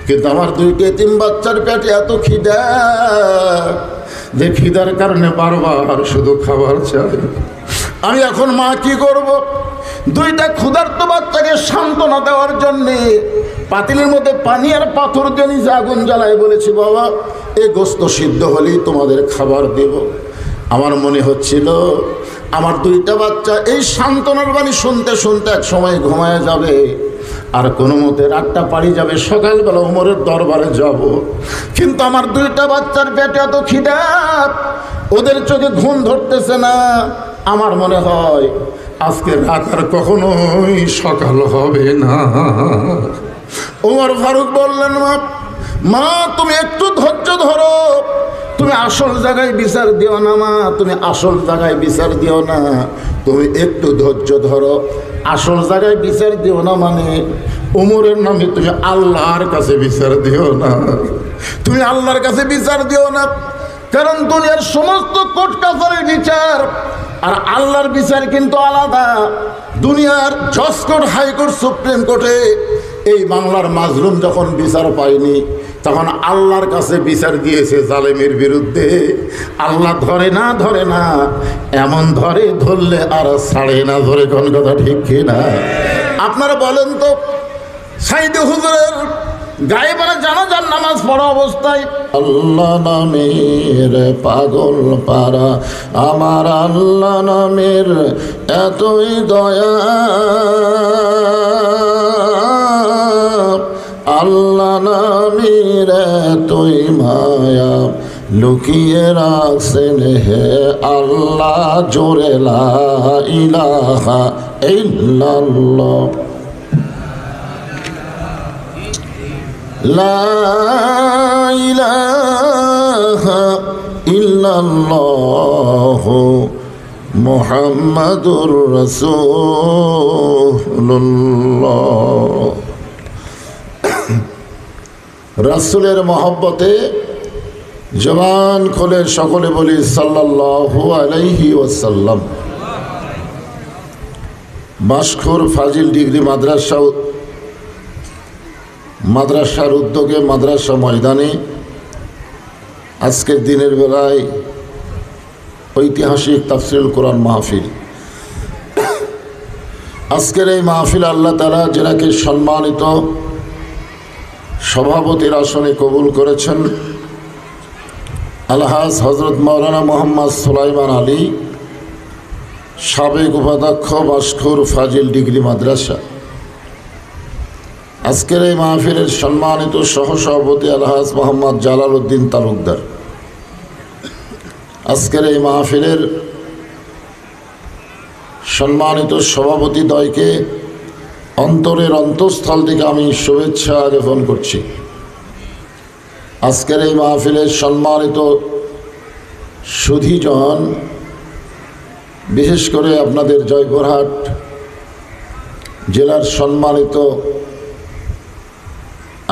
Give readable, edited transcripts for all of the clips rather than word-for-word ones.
কিন্তু আমার দুইটা তিন বাচ্চার পেটে এত খিদা যে খিদার কারণে বারবার শুধু খাবার চাই। আমি এখন মা কি করব? দুইটা ক্ষুধার্ত বাচ্চাকে সান্ত্বনা দেওয়ার জন্যে পাতিলের মধ্যে পানি আর পাথর দিয়ে নিজে আগুন জ্বালায় বলেছি, বাবা এই গোস্ত সিদ্ধ হলেই তোমাদের খাবার দেব। আমার মনে হচ্ছিল আমার দুইটা বাচ্চা এই সান্ত্বনার বাণী শুনতে শুনতে এক সময় ঘুমায় যাবে, আর কোনো মতে রাতটা পাড়ি যাবে, সকালবেলা ওমরের দরবারে যাব। কিন্তু আমার দুইটা বাচ্চার পেটে এত খিদা, ওদের চোখে ঘুম ধরতেছে না। আমার মনে হয় আজকে রাত আর কখনোই সকাল হবে না। ওমর ফারুক বললেন, মা তুমি একটু ধৈর্য ধরো, তুমি আসল জায়গায় বিচার দিও না মা, তুমি আসল জায়গায় বিচার দিও না, তুমি একটু ধৈর্য ধরো। আসল জায়গায় বিচার দিও না মানে ওমরের নামে তুমি আল্লাহর কাছে বিচার দিও না, তুমি আল্লাহর কাছে বিচার দিও না। কারণ দুনিয়ার সমস্ত কোর্ট কাছারির বিচার আর আল্লাহর বিচার কিন্তু আলাদা। দুনিয়ার জজ কোর্ট, হাইকোর্ট, সুপ্রিম কোর্টে এই বাংলার মাজলুম যখন বিচার পায়নি তখন আল্লাহর কাছে বিচার দিয়েছে জালেমের বিরুদ্ধে। আল্লাহ ধরে না এমন ধরে, ধরলে আর ছাড়ে না। ধরে কোন কথা ঠিক কিনা? আপনারা বলেন তো, সাইদে হুজুরের গায়েবানা জানাজার নামাজ পড়া অবস্থায় আল্লাহ নামের পাগল পারা, আমার আল্লাহ নামের এতই দয়া, আল্লাহ নামের এতই মায়া, লুকিয়ে রাখছেন হে আল্লাহ, জোরে লা ইলাহা ইল্লাল্লাহ, লা ইলাহা ইল্লাল্লাহ মুহাম্মাদুর রাসূলুল্লাহ। রাসূলের মহব্বতে জবান খুলে সকলে বলি সাল্লাল্লাহু আলাইহি ওয়াসাল্লাম। বাঁশখোর ফাজিল ডিগ্রি মাদ্রাসার উদ্যোগে মাদ্রাসা ময়দানে আজকের দিনের বেলায় ঐতিহাসিক তাফসীরুল কোরআন মাহফিল। আজকের এই মাহফিল আল্লাহ তাআলা যাকে সম্মানিত সভাপতির আসনে কবুল করেছেন, আলহাজ হজরত মাওলানা মোহাম্মদ সুলাইমান আলী, সাবেক উপাধ্যক্ষ বাঁশখোর ফাজিল ডিগ্রি মাদ্রাসা। আজকের এই মাহফিলের সম্মানিত সহসভাপতি আলহাজ মোহাম্মদ জালাল উদ্দিন তালুকদার। আজকের এই মাহফিলের সম্মানিত সভাপতিদ্বয়কে অন্তরের অন্তঃস্থল থেকে আমি শুভেচ্ছা জ্ঞাপন করছি। আজকের এই মাহফিলের সম্মানিত সুধীজন, বিশেষ করে আপনাদের জয়পুরহাট জেলার সম্মানিত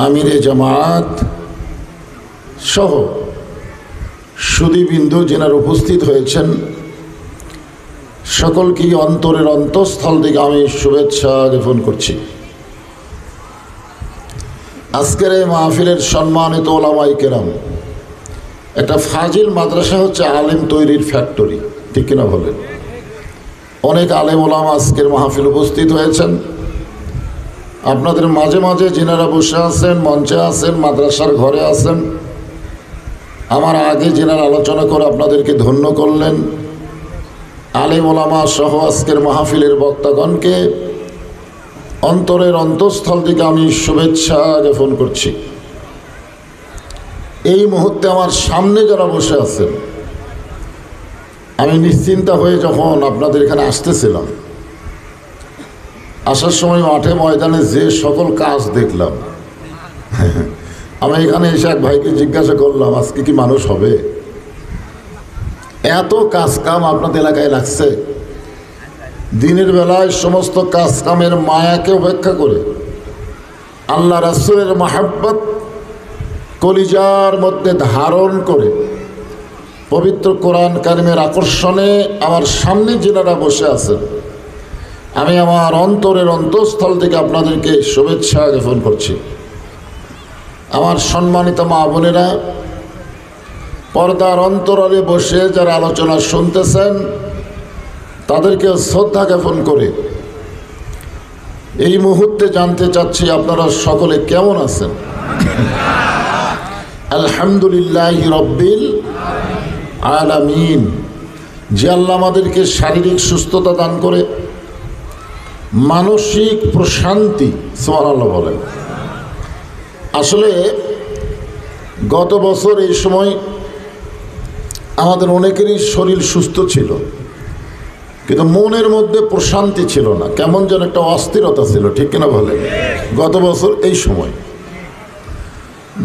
আমিরে জামাত সহ সুধীবৃন্দু যেনারা উপস্থিত হয়েছেন, সকলকেই অন্তরের অন্তঃস্থল থেকে আমি শুভেচ্ছা জ্ঞাপন করছি। আজকের এই মাহফিলের সম্মানিত ওলামায়ে কেরাম, একটা ফাজিল মাদ্রাসা হচ্ছে আলেম তৈরির ফ্যাক্টরি, ঠিক কিনা বলেন? অনেক আলেম ওলামা আজকের মাহফিল উপস্থিত হয়েছেন। আপনাদের মাঝে মাঝে যেনারা বসে আছেন, মঞ্চে আছেন, মাদ্রাসার ঘরে আছেন, আমার আগে যেনারা আলোচনা করে আপনাদেরকে ধন্য করলেন, আলেম ওলামা সহ আজকের মাহফিলের বক্তাগণকে অন্তরের অন্তঃস্থল থেকে আমি শুভেচ্ছা জ্ঞাপন করছি। এই মুহূর্তে আমার সামনে যারা বসে আছেন, আমি নিশ্চিন্তা হয়ে যখন আপনাদের এখানে আসতেছিলাম, আসার সময় মাঠে ময়দানে যে সকল কাজ দেখলাম, আমি এখানে এসে এক ভাইকে জিজ্ঞাসা করলাম, আজকে কি মানুষ হবে? এত কাজ কাম আপনাদের এলাকায় লাগছে। দিনের বেলায় সমস্ত কাজ কামের মায়াকে উপেক্ষা করে আল্লাহ রাসূলের মহব্বত কলিজার মধ্যে ধারণ করে পবিত্র কোরআন কারিমের আকর্ষণে আমার সামনে যারা বসে আছেন, আমি আমার অন্তরের অন্তঃস্থল থেকে আপনাদেরকে শুভেচ্ছা জ্ঞাপন করছি। আমার সম্মানিত মা বোনেরা, পর্দার অন্তরালে বসে যারা আলোচনা শুনতেছেন তাদেরকে শ্রদ্ধা জ্ঞাপন করে এই মুহূর্তে জানতে চাচ্ছি আপনারা সকলে কেমন আছেন? আলহামদুলিল্লাহি রাব্বিল আলামিন। যে আল্লাহ আমাদেরকে শারীরিক সুস্থতা দান করে, মানসিক প্রশান্তি, সুবহানাল্লাহ বলেন। আসলে গত বছর এই সময় আমাদের অনেকেরই শরীর সুস্থ ছিল, কিন্তু মনের মধ্যে প্রশান্তি ছিল না, কেমন যেন একটা অস্থিরতা ছিল, ঠিক কিনা বলেন? গত বছর এই সময়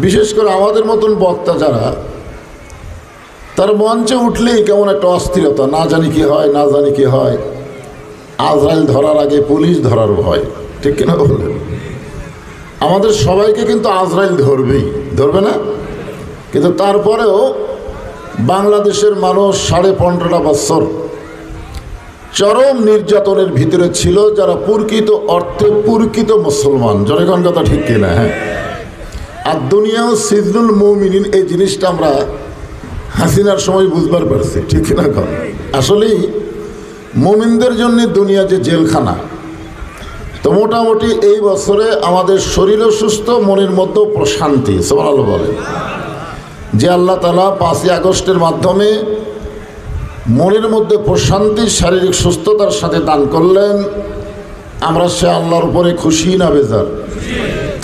বিশেষ করে আমাদের মতন বক্তা যারা, তার মঞ্চে উঠলেই কেমন একটা অস্থিরতা, না জানি কি হয়, না জানি কি হয়। আজরাইল ধরার আগে পুলিশ ধরার ভয়, ঠিক কিনা বললেন? আমাদের সবাইকে কিন্তু আজরাইল ধরবেই, ধরবে না? কিন্তু তারপরেও বাংলাদেশের মানুষ 15.5 বছর চরম নির্যাতনের ভিতরে ছিল, যারা প্রকৃত অর্থে প্রকৃত মুসলমান। জনগণ কথা ঠিক কিনা? হ্যাঁ। আর দুনিয়াও সিজনুল মুমিনিন, এই জিনিসটা আমরা হাসিনার সময় বুঝবার পারছি, ঠিক কিনা? আসলেই মুমিনদের জন্য দুনিয়া যে জেলখানা। তো মোটামুটি এই বছরে আমাদের শরীরও সুস্থ, মনের মধ্যেও প্রশান্তি, সুবহানাল্লাহ বলে। যে আল্লাহ তাআলা 5ই আগস্টের মাধ্যমে মনের মধ্যে প্রশান্তি, শারীরিক সুস্থতার সাথে দান করলেন, আমরা সে আল্লাহর উপরে খুশি না বেজার?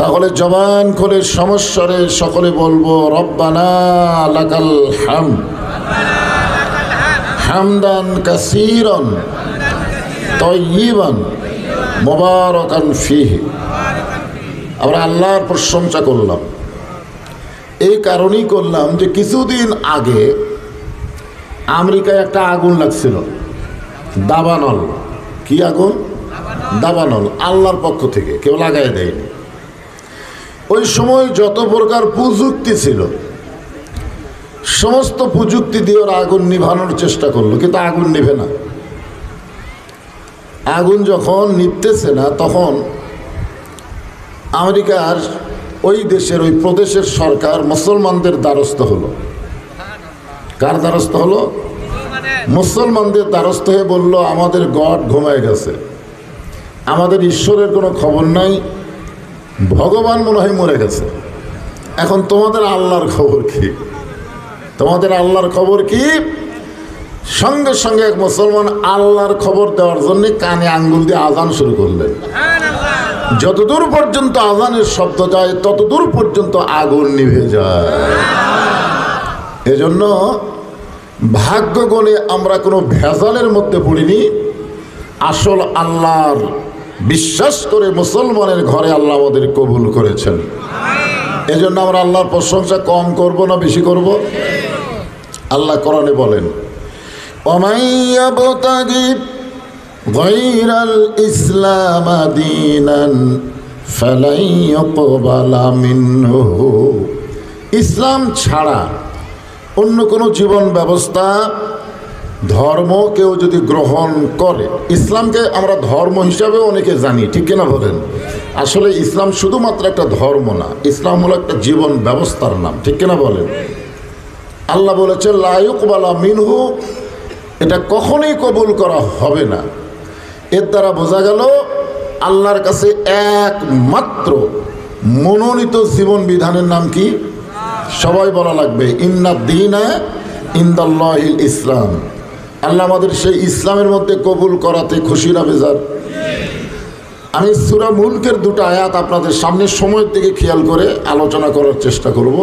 তাহলে জবান করে সমস্যারে সকলে বলবো, রব্বানা লাকাল হামদ হামদান কাসীরান তাইয়িবান মুবারাকান ফীহি। আমরা আল্লাহর প্রশংসা করলাম। এই কারণেই করলাম যে কিছুদিন আগে আমেরিকায় একটা আগুন লাগছিল, দাবানল। কি আগুন? দাবানল। আল্লাহর পক্ষ থেকে, কেউ লাগাই দেয়নি। ওই সময় যত প্রকার প্রযুক্তি ছিল, সমস্ত প্রযুক্তি দিয়ে ওরা আগুন নিভানোর চেষ্টা করলো, কিন্তু আগুন নিভে না। আগুন যখন নিভতেছে না, তখন আমেরিকার ওই দেশের, ওই প্রদেশের সরকার মুসলমানদের দ্বারস্থ হলো। কার দ্বারস্থ হলো? মুসলমানদের দ্বারস্থ হয়ে বলল, আমাদের গড ঘুমায় গেছে, আমাদের ঈশ্বরের কোনো খবর নাই, ভগবান মনে হয় মরে গেছে, এখন তোমাদের আল্লাহর খবর কি? তোমাদের আল্লাহর খবর কি? সঙ্গে সঙ্গে এক মুসলমান আল্লাহর খবর দেওয়ার জন্য কানে আঙ্গুল দিয়ে আজান শুরু করলেন। যতদূর পর্যন্ত আজানের শব্দ যায়, ততদূর পর্যন্ত আগুন নিভে যায়। এজন্য ভাগ্য গুণে আমরা কোনো ভেজালের মধ্যে পড়িনি। আসল আল্লাহর বিশ্বাস করে মুসলমানের ঘরে আল্লাহ আমাদের কবুল করেছেন। এজন্য আমরা আল্লাহর প্রশংসা কম করব না বেশি করব? আল্লাহ কোরআনে বলেন, ওয়ামান ইয়াবতাগি গায়রাল ইসলাম দীনান ফালাই ইউকবালা মিনহু। ইসলাম ছাড়া অন্য কোনো জীবন ব্যবস্থা, ধর্ম কেউ যদি গ্রহণ করে, ইসলামকে আমরা ধর্ম হিসাবেও অনেকে জানি, ঠিক কিনা বলেন? আসলে ইসলাম শুধুমাত্র একটা ধর্ম না, ইসলাম হলো একটা জীবন ব্যবস্থার নাম, ঠিক কিনা বলেন? আল্লাহ বলেছে লা ইউকবালা মিনহু, এটা কখনোই কবুল করা হবে না। এর দ্বারা বোঝা গেল আল্লাহর কাছে একমাত্র মনোনীত জীবন বিধানের নাম কি? সবাই বলা লাগবে, ইন্নাদ দীনা ইনদাল্লাহিল ইসলাম। আল্লাহ আমাদের সেই ইসলামের মধ্যে কবুল করাতে খুশি না বেজার? আমি সূরা মুলকের 2টা আয়াত আপনাদের সামনে সময়ের দিকে খেয়াল করে আলোচনা করার চেষ্টা করব।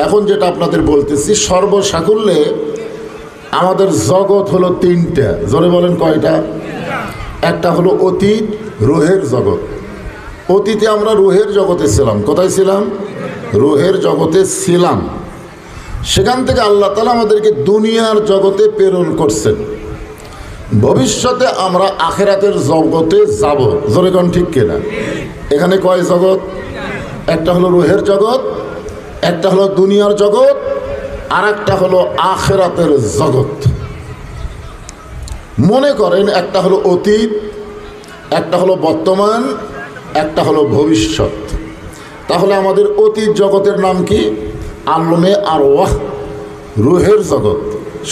এখন যেটা আপনাদের বলতেছি, সর্বসাকুল্যে আমাদের জগৎ হলো 3টা। জোরে বলেন কয়টা? একটা হলো অতীত, রুহের জগৎ। অতীতে আমরা রুহের জগতে ছিলাম। কোথায় ছিলাম? রুহের জগতে ছিলাম। সেখান থেকে আল্লাহ তাআলা আমাদেরকে দুনিয়ার জগতে প্রেরণ করছেন। ভবিষ্যতে আমরা আখিরাতের জগতে যাব। জোরে কোন ঠিক কিনা? এখানে কয় জগৎ? একটা হলো রুহের জগৎ, একটা হলো দুনিয়ার জগৎ, আর একটা হলো আখিরাতের জগৎ। মনে করেন একটা হলো অতীত, একটা হলো বর্তমান, একটা হলো ভবিষ্যৎ। তাহলে আমাদের অতীত জগতের নাম কি? আলমে আরওয়াহ, রুহের জগৎ।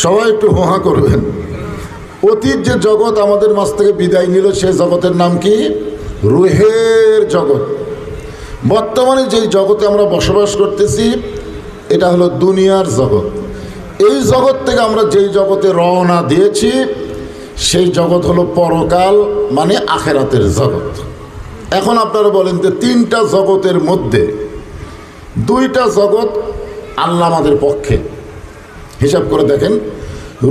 সবাই একটু হোহা করবেন। অতীত যে জগৎ আমাদের মাঝ থেকে বিদায় নিল, সে জগতের নাম কি? রুহের জগৎ। বর্তমানে যেই জগতে আমরা বসবাস করতেছি, এটা হলো দুনিয়ার জগৎ। এই জগৎ থেকে আমরা যেই জগতে রওনা দিয়েছি, সেই জগৎ হলো পরকাল, মানে আখেরাতের জগৎ। এখন আপনারা বলেন যে তিনটা জগতের মধ্যে দুইটা জগৎ আল্লাহ আমাদের পক্ষে। হিসাব করে দেখেন,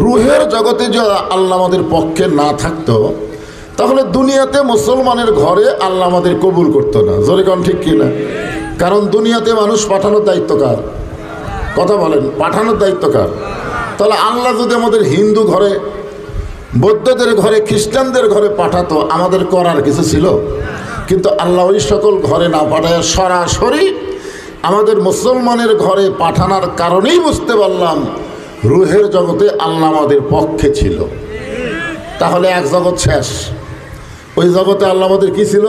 রুহের জগতে যে আল্লাহ আমাদের পক্ষে না থাকতো, তাহলে দুনিয়াতে মুসলমানের ঘরে আল্লাহ আমাদের কবুল করতো না। জোরে কোন ঠিক কিনা? কারণ দুনিয়াতে মানুষ পাঠানোর দায়িত্ব কার? কথা বলেন, পাঠানোর দায়িত্ব কার? তাহলে আল্লাহ যদি আমাদের হিন্দু ঘরে, বৌদ্ধদের ঘরে, খ্রিস্টানদের ঘরে পাঠাতো, আমাদের করার কিছু ছিল? কিন্তু আল্লাহ ওই সকল ঘরে না পাঠায় সরাসরি আমাদের মুসলমানের ঘরে পাঠানোর কারণেই বুঝতে পারলাম রুহের জগতে আল্লাহ আমাদের পক্ষে ছিল। তাহলে এক জগৎ শেষ। ওই জগতে আল্লাহ আমাদের কি ছিল?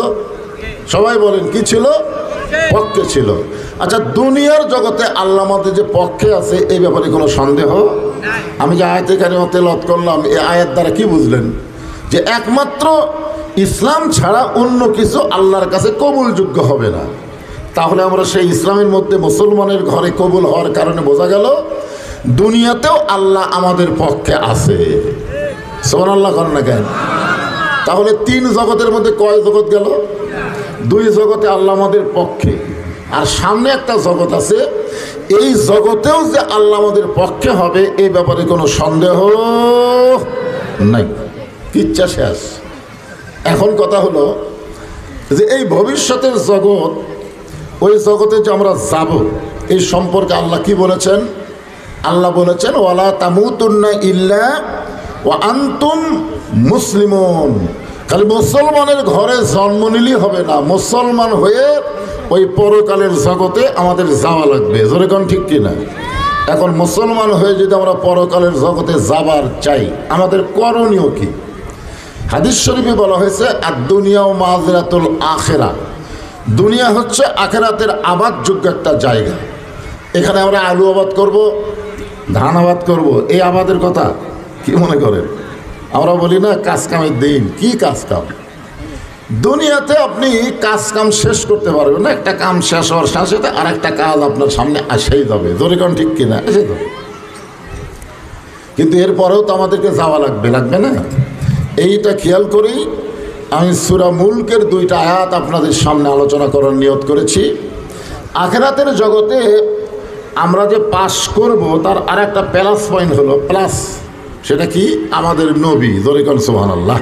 সবাই বলেন, কি ছিল? পক্ষে ছিল। আচ্ছা, দুনিয়ার জগতে আল্লাহ আমাদের যে পক্ষে আছে, এই ব্যাপারে কোনো সন্দেহ? আমি যে আয়াতে কারিমা তেলাওয়াত করলাম, এই আয়াত দ্বারা কি বুঝলেন? যে একমাত্র ইসলাম ছাড়া অন্য কিছু আল্লাহর কাছে কবুলযোগ্য হবে না। তাহলে আমরা সেই ইসলামের মধ্যে মুসলমানের ঘরে কবুল হওয়ার কারণে বোঝা গেল দুনিয়াতেও আল্লাহ আমাদের পক্ষে আছে। সুবহানাল্লাহ করেন না কেন? তাহলে তিন জগতের মধ্যে কয় জগৎ গেল? দুই জগতে আল্লাহ আমাদের পক্ষে, আর সামনে একটা জগৎ আছে। এই জগতেও যে আল্লাহ আমাদের পক্ষে হবে, এই ব্যাপারে কোনো সন্দেহ নাই। কিচ্ছা শেষ। এখন কথা হলো যে এই ভবিষ্যতের জগৎ, ওই জগতে যে আমরা যাব, এই সম্পর্কে আল্লাহ কি বলেছেন? আল্লাহ বলেছেন, ওয়ালা তামুতুন্না ইল্লা ওয়া আনতুম মুসলিমুন। খালি মুসলমানের ঘরে জন্ম নিলেই হবে না, মুসলমান হয়ে ওই পরকালের জগতে আমাদের যাওয়া লাগবে। জোরে কোন ঠিক কিনা? এখন মুসলমান হয়ে যদি আমরা পরকালের জগতে যাবার চাই, আমাদের করণীয় কি? হাদিস শরীফে বলা হয়েছে, আর দুনিয়া ও মাজরাতুল আখেরা। দুনিয়া হচ্ছে আখেরাতের আবাদযোগ্য একটা জায়গা। এখানে আমরা আলু আবাদ করব, ধান আবাদ করব, এই আবাদের কথা কি মনে করেন? আমরা বলি না কাজ কামের দিন, কি কাজ কাম? দুনিয়াতে আপনি কাজ কাম শেষ করতে পারবেন না। একটা কাম শেষ হওয়ার সাথে সাথে আর একটা কাজ আপনার সামনে আসেই যাবে। জোরে কোন ঠিক কিনা? এসে যাবে। কিন্তু এরপরেও তো আমাদেরকে যাওয়া লাগবে, লাগবে না? এইটা খেয়াল করেই আমি সূরা মুলকের দুইটা আয়াত আপনাদের সামনে আলোচনা করার নিয়ত করেছি। আখিরাতের জগতে আমরা যে পাস করব, তার আর একটা প্লাস পয়েন্ট হলো, প্লাস। সেটা কি? আমাদের নবী। জোরে কোন সুবহানাল্লাহ।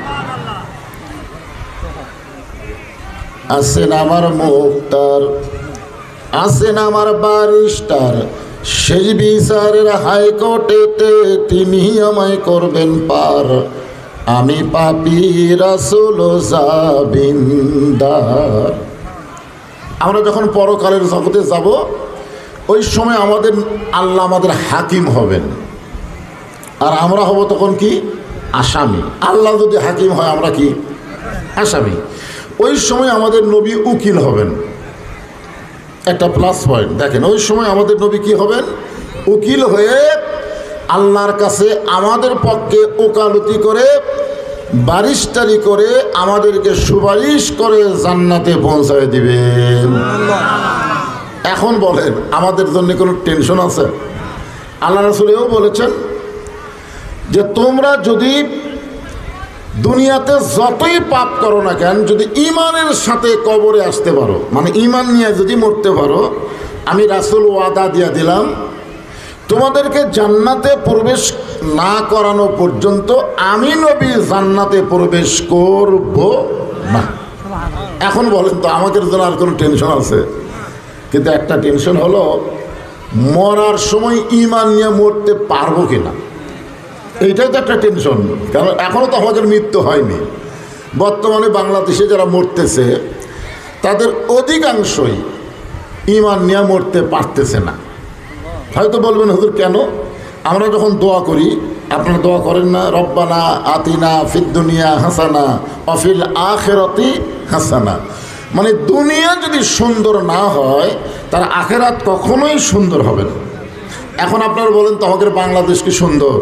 আছেন আমার মুক্তার, আছেন আমার বারিস্টার, সেই বিচারের হাইকোর্টেতে তিনি আমায় করবেন পার। আমি পাপী রাসূল জাবিনদার। আমরা যখন পরকালের জগতে যাব, ওই সময় আমাদের আল্লাহ আমাদের হাকিম হবেন, আর আমরা হব তখন কি? আসামি। আল্লাহ যদি হাকিম হয়, আমরা কি? আসামি। ওই সময় আমাদের নবী উকিল হবেন। একটা প্লাস পয়েন্ট দেখেন, ওই সময় আমাদের নবী কি হবেন? উকিল হয়ে আল্লাহর কাছে আমাদের পক্ষে ওকালতি করে, বারিস্টারি করে, আমাদেরকে সুপারিশ করে জান্নাতে পৌঁছায় দিবেন। এখন বলেন, আমাদের জন্য কোনো টেনশন আছে? আল্লাহ রাসূল এও বলেছেন যে তোমরা যদি দুনিয়াতে যতই পাপ করো না কেন, যদি ঈমানের সাথে কবরে আসতে পারো, মানে ঈমান নিয়ে যদি মরতে পারো, আমি রাসূল ওয়াদা দিয়ে দিলাম, তোমাদেরকে জান্নাতে প্রবেশ না করানো পর্যন্ত আমি নবী জান্নাতে প্রবেশ করব না। এখন বলেন তো, আমাদের জন্য আর কোনো টেনশন আছে? কিন্তু একটা টেনশন হলো, মরার সময় ঈমান নিয়ে মরতে পারবো কিনা, এইটাই তো একটা টেনশন। কারণ এখনও তো আমাদের মৃত্যু হয়নি। বর্তমানে বাংলাদেশে যারা মরতেছে, তাদের অধিকাংশই ঈমান নিয়ে মরতে পারতেছে না। হয়তো বলবেন, হুজুর কেন? আমরা যখন দোয়া করি, আপনারা দোয়া করেন না? রব্বানা আতিনা ফিদ দুনিয়া হাসানা ওয়া ফিল আখিরাতি হাসানা। মানে দুনিয়া যদি সুন্দর না হয় তার আখেরাত কখনোই সুন্দর হবে না। এখন আপনারা বলেন তো আমাদের বাংলাদেশ কি সুন্দর?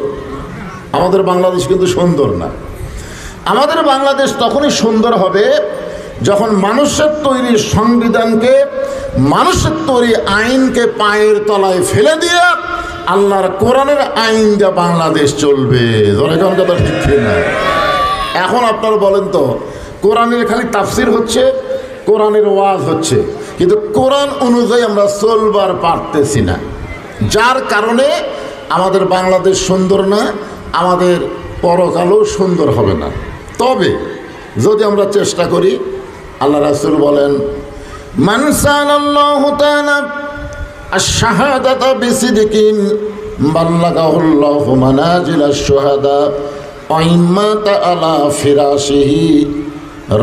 আমাদের বাংলাদেশ কিন্তু সুন্দর না। আমাদের বাংলাদেশ তখনই সুন্দর হবে যখন মানুষের তৈরি সংবিধানকে, মানুষের তৈরি আইনকে পায়ের তলায় ফেলে দিয়ে আল্লাহর কোরআনের আইন যা বাংলাদেশ চলবে। জনগণ কথা ঠিক না? এখন আপনারা বলেন তো কোরআনের খালি তাফসির হচ্ছে, কোরআনের ওয়াজ হচ্ছে, কিন্তু কোরআন অনুযায়ী আমরা চলবার পারতেছি না, যার কারণে আমাদের বাংলাদেশ সুন্দর না, আমাদের পরকালও সুন্দর হবে না। তবে যদি আমরা চেষ্টা করি, আল্লাহ রাসূল বলেন মান সাআলাল্লাহু তাআলা আশ-শাহাদাতা বিসিদকিন বাল্লাগাহুল্লাহু মানাজিলাশ শুহাদা ওয়া ইম্মাতা আলা ফিরাশিহি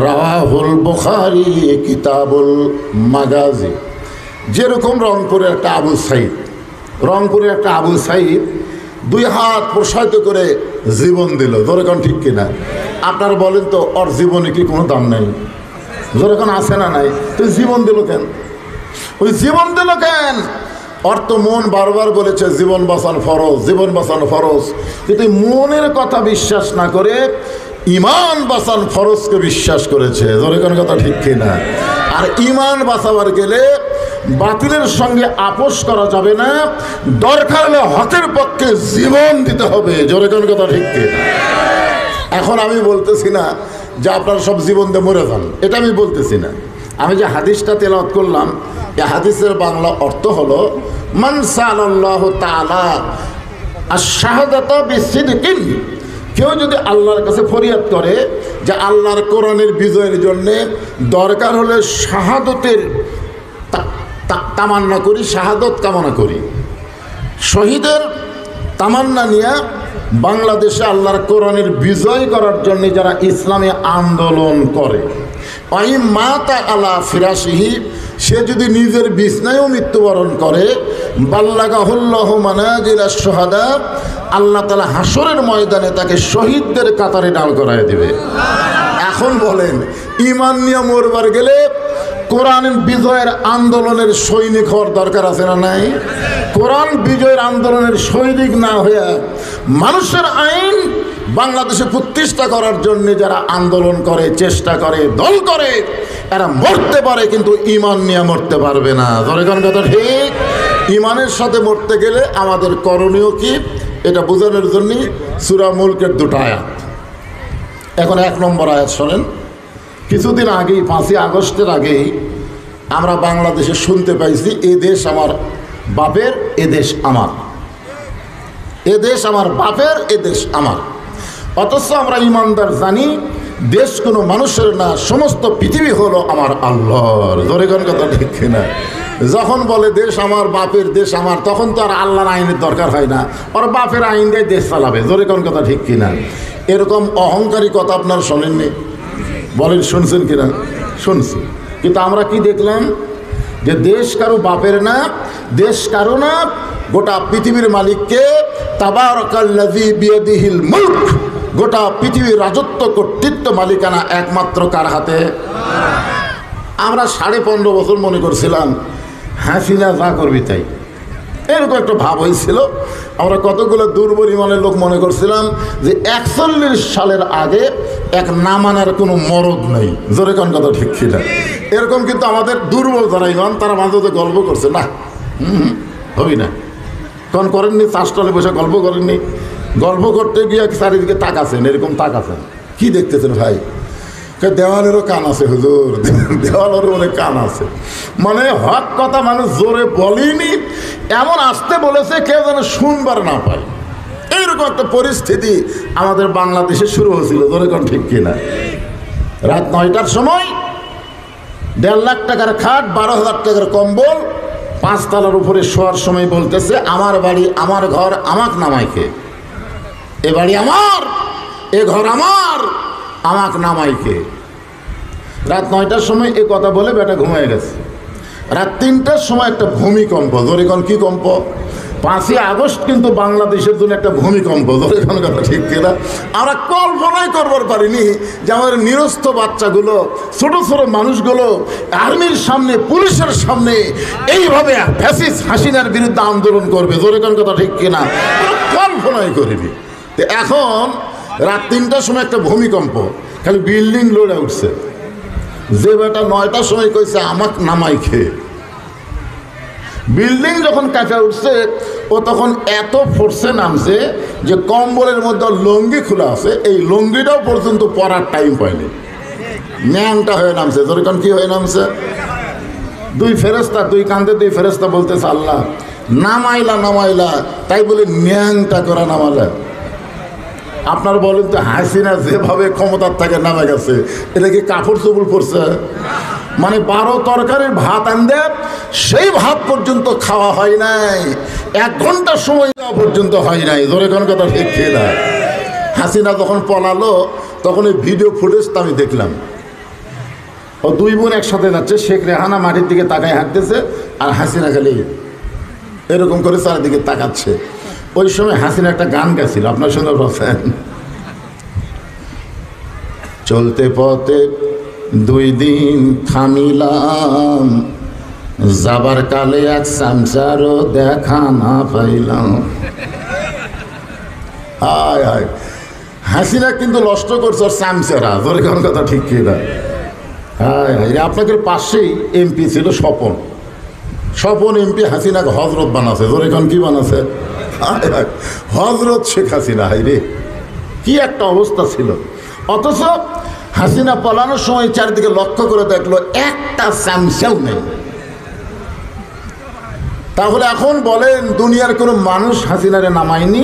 রাওয়াহুল বুখারী কিতাবুল মাগাজি। যেরকম রংপুরের একটা আবু সাইদ, রংপুরের একটা আবু সাইদ 2 হাত প্রসারিত করে জীবন দিল। যেরকম ঠিক কিনা? আপনারা বলেন তো ওর জীবনে কি কোনো দাম নেই? যেরকম আছে না নাই? তুই জীবন দিল কেন? ওই জীবন দিল কেন? ওর তো মন বারবার বলেছে জীবন বাঁচানো ফরজ, জীবন বাঁচানো ফরজ, কিন্তু মনের কথা বিশ্বাস না করে ইমান বাঁচান ফরজকে বিশ্বাস করেছে। যেরকম কথা ঠিক কিনা? আর ইমান বাঁচাবার গেলে বাতিলের সঙ্গে আপোষ করা যাবে না, দরকার হলে হকের পক্ষে জীবন দিতে হবে। যেরকম কথা ঠিক কিনা? এখন আমি বলতেছি না যে আপনারা সব জীবন দিয়ে মরে যান, এটা আমি বলতেছি না। আমি যে হাদিসটা তেলাওয়াত করলাম, এই হাদিসের বাংলা অর্থ হলো মান সাআলাল্লাহু তাআলা আশ-শাহাদাতা বিসিদকিন। কেউ যদি আল্লাহর কাছে ফরিয়াদ করে যে আল্লাহর কোরআনের বিজয়ের জন্যে দরকার হলে শাহাদতের তামান্না করি, শাহাদত কামনা করি, শহীদের তামান্না নিয়ে বাংলাদেশে আল্লাহর কোরআনের বিজয় করার জন্য যারা ইসলামী আন্দোলন করে, ওই মাতা আলা ফিরাশিহি, সে যদি নিজের বিছনায়ও মৃত্যুবরণ করে, বাল্লাগাহুল্লাহু মানাজিলাশ শুহাদা, আল্লাহ তাআলা হাসরের ময়দানে তাকে শহীদদের কাতারে দাঁড় করায় দেবে। এখন বলেন ঈমান নিয়ে মরবার গেলে কোরআন বিজয়ের আন্দোলনের সৈনিক হওয়ার দরকার আছে না নাই? কোরআন বিজয়ের আন্দোলনের সৈনিক না হয়ে মানুষের আইন বাংলাদেশে প্রতিষ্ঠা করার জন্য যারা আন্দোলন করে, চেষ্টা করে, দল করে, এরা মরতে পারে কিন্তু ঈমান নিয়ে মরতে পারবে না। জনগণ কথা ঠিক? ঈমানের সাথে মরতে গেলে আমাদের করণীয় কি, এটা বোঝানোর জন্য সূরা মুলকের 2টা আয়াত। এখন 1 নম্বর আয়াত শোনেন। কিছুদিন আগেই 5ই আগস্টের আগেই আমরা বাংলাদেশে শুনতে পাইছি এ দেশ আমার বাপের, এ দেশ আমার, এ দেশ আমার বাপের, এ দেশ আমার। অথচ আমরা ইমানদার জানি দেশ কোনো মানুষের না, সমস্ত পৃথিবী হলো আমার আল্লাহর। জোরেগণ কথা ঠিক কিনা? যখন বলে দেশ আমার বাপের, দেশ আমার, তখন তো আর আল্লাহর আইনের দরকার হয় না, ওর বাপের আইন দিয়ে দেশ চালাবে। জোরেগণ কথা ঠিক কিনা? এরকম অহংকারী কথা আপনারা শোনেননি? বলেন শুনছেন কিনা? শুনছি। কিন্তু আমরা কি দেখলাম যে দেশ কারো বাপের না, দেশ কারো না, গোটা পৃথিবীর মালিককে, তাবারাকাল্লাযী বিয়াদিহিল মুলক, গোটা পৃথিবীর রাজত্ব, কর্তৃত্ব, মালিকানা একমাত্র কার হাতে? আমরা 15.5 বছর মনে করছিলাম হাসিনা যা করবি তাই, এরকম একটা ভাব হয়েছিল। আমরা কতগুলো দুর্বল ইমানের লোক মনে করছিলাম যে 41 সালের আগে এক না মানার কোনো মরদ নেই। জোরে কোন কথা ঠিক ছিল? এরকম কিন্তু আমাদের দুর্বল যারা ইমান তারা মাঝে মাঝে গল্প করছে, না হবি না, তখন করেননি, চাষটলে বসে গল্প করেননি, গল্প করতে গিয়ে চারিদিকে তাকাছেন, এরকম তাকাছেন, কি দেখতেছেন ভাই? দেওয়ালেরও কান আছে হুজুর, দেওয়ালেরও অনেক কান আছে। মানে হক কথা মানুষ জোরে বলেনি, এমন আসতে বলেছে কেউ যেন শুনবার না পায়। এইরকম একটা পরিস্থিতি আমাদের বাংলাদেশে শুরু হয়েছিল। জোরে কোন ঠিক কিনা? রাত 9টার সময় 1.5 লাখ টাকার খাট, 12,000 টাকার কম্বল, 5 তলার উপরে শোয়ার সময় বলতেছে আমার বাড়ি, আমার ঘর, আমাক নামাইকে, এ বাড়ি আমার, এ ঘর আমার, আমাক নামাইকে। রাত 9টার সময় এ কথা বলে বেটা ঘুমিয়ে গেছে। রাত 3টার সময় একটা ভূমিকম্প। জোরে কোন কি কম্প? 5ই আগস্ট কিন্তু বাংলাদেশের জন্য একটা ভূমিকম্প, এখন কথা ঠিক কিনা? আমরা কল্পনাই করবার পারিনি যে আমাদের নিরস্ত বাচ্চাগুলো, ছোট ছোট মানুষগুলো আর্মির সামনে, পুলিশের সামনে এইভাবে ফ্যাসিস্ট হাসিনার বিরুদ্ধে আন্দোলন করবে, এখন কথা ঠিক কিনা? কল্পনাই করিনি। এখন রাত 3টার সময় একটা ভূমিকম্প, খালি বিল্ডিং লড়ে উঠছে। যে বেটা 9টার সময় কইছে আমাকে নামাই খেয়ে, বিল্ডিং যখন কাঁচা উঠছে ও তখন এত ফোর্সে নামছে যে কম্বলের মধ্যে লুঙ্গি খোলা আছে, এই লুঙ্গিটাও পর্যন্ত পরার টাইম পায়নি, ন্যাংটা হয়ে নামছে। যখন কি হয়ে নামছে? 2 ফেরেস্তা, 2 কান্দে 2 ফেরেস্তা বলতেছে আল্লাহ নামাইলা নামাইলা, তাই বলে ন্যাংটা করা নামালে। আপনার বলেন তো হাসিনা যেভাবে ক্ষমতার থেকে নামে গেছে, এটা কি কাপড় চোপড় পড়ছে? মানে 12 তরকারির ভাত আনতে সেই ভাত পর্যন্ত খাওয়া হয় নাই, 1 ঘন্টা সময় দেওয়া পর্যন্ত হয় নাই। ধরে কোন কথা ঠিক না? হাসিনা যখন পলালো তখন এই ভিডিও ফুটেজটা আমি দেখলাম। ও 2 বোন একসাথে যাচ্ছে, শেখ রেহানা মাটির দিকে তাকায় হাঁটতেছে আর হাসিনা খালি এরকম করে চারিদিকে তাকাচ্ছে। ওই সময় হাসিনা একটা গান গাইছিল, আপনার শুনে পাচ্ছেন? চলতে পথে 2 দিন থামিলাম, যাবার কালে এক সামসারও দেখা না পাইলাম। হায় হায়, হাসিনা কিন্তু নষ্ট করছে ওর সামসারা, ধরে কোন কথা ঠিক কি না? হায় হায়, আপনাদের পাশেই এমপি ছিল স্বপন, স্বপন এমপি হাসিনাকে হজরত বানাচ্ছে। ধরে কোন কি বানাচ্ছে? হজরত শেখ হাসিনা। হাই রে, কি একটা অবস্থা ছিল। অথচ হাসিনা পালানোর সময় চারিদিকে লক্ষ্য করে দেখলো একটা স্যামসাও নেই। তাহলে এখন বলেন দুনিয়ার কোনো মানুষ হাসিনারে নামায়নি,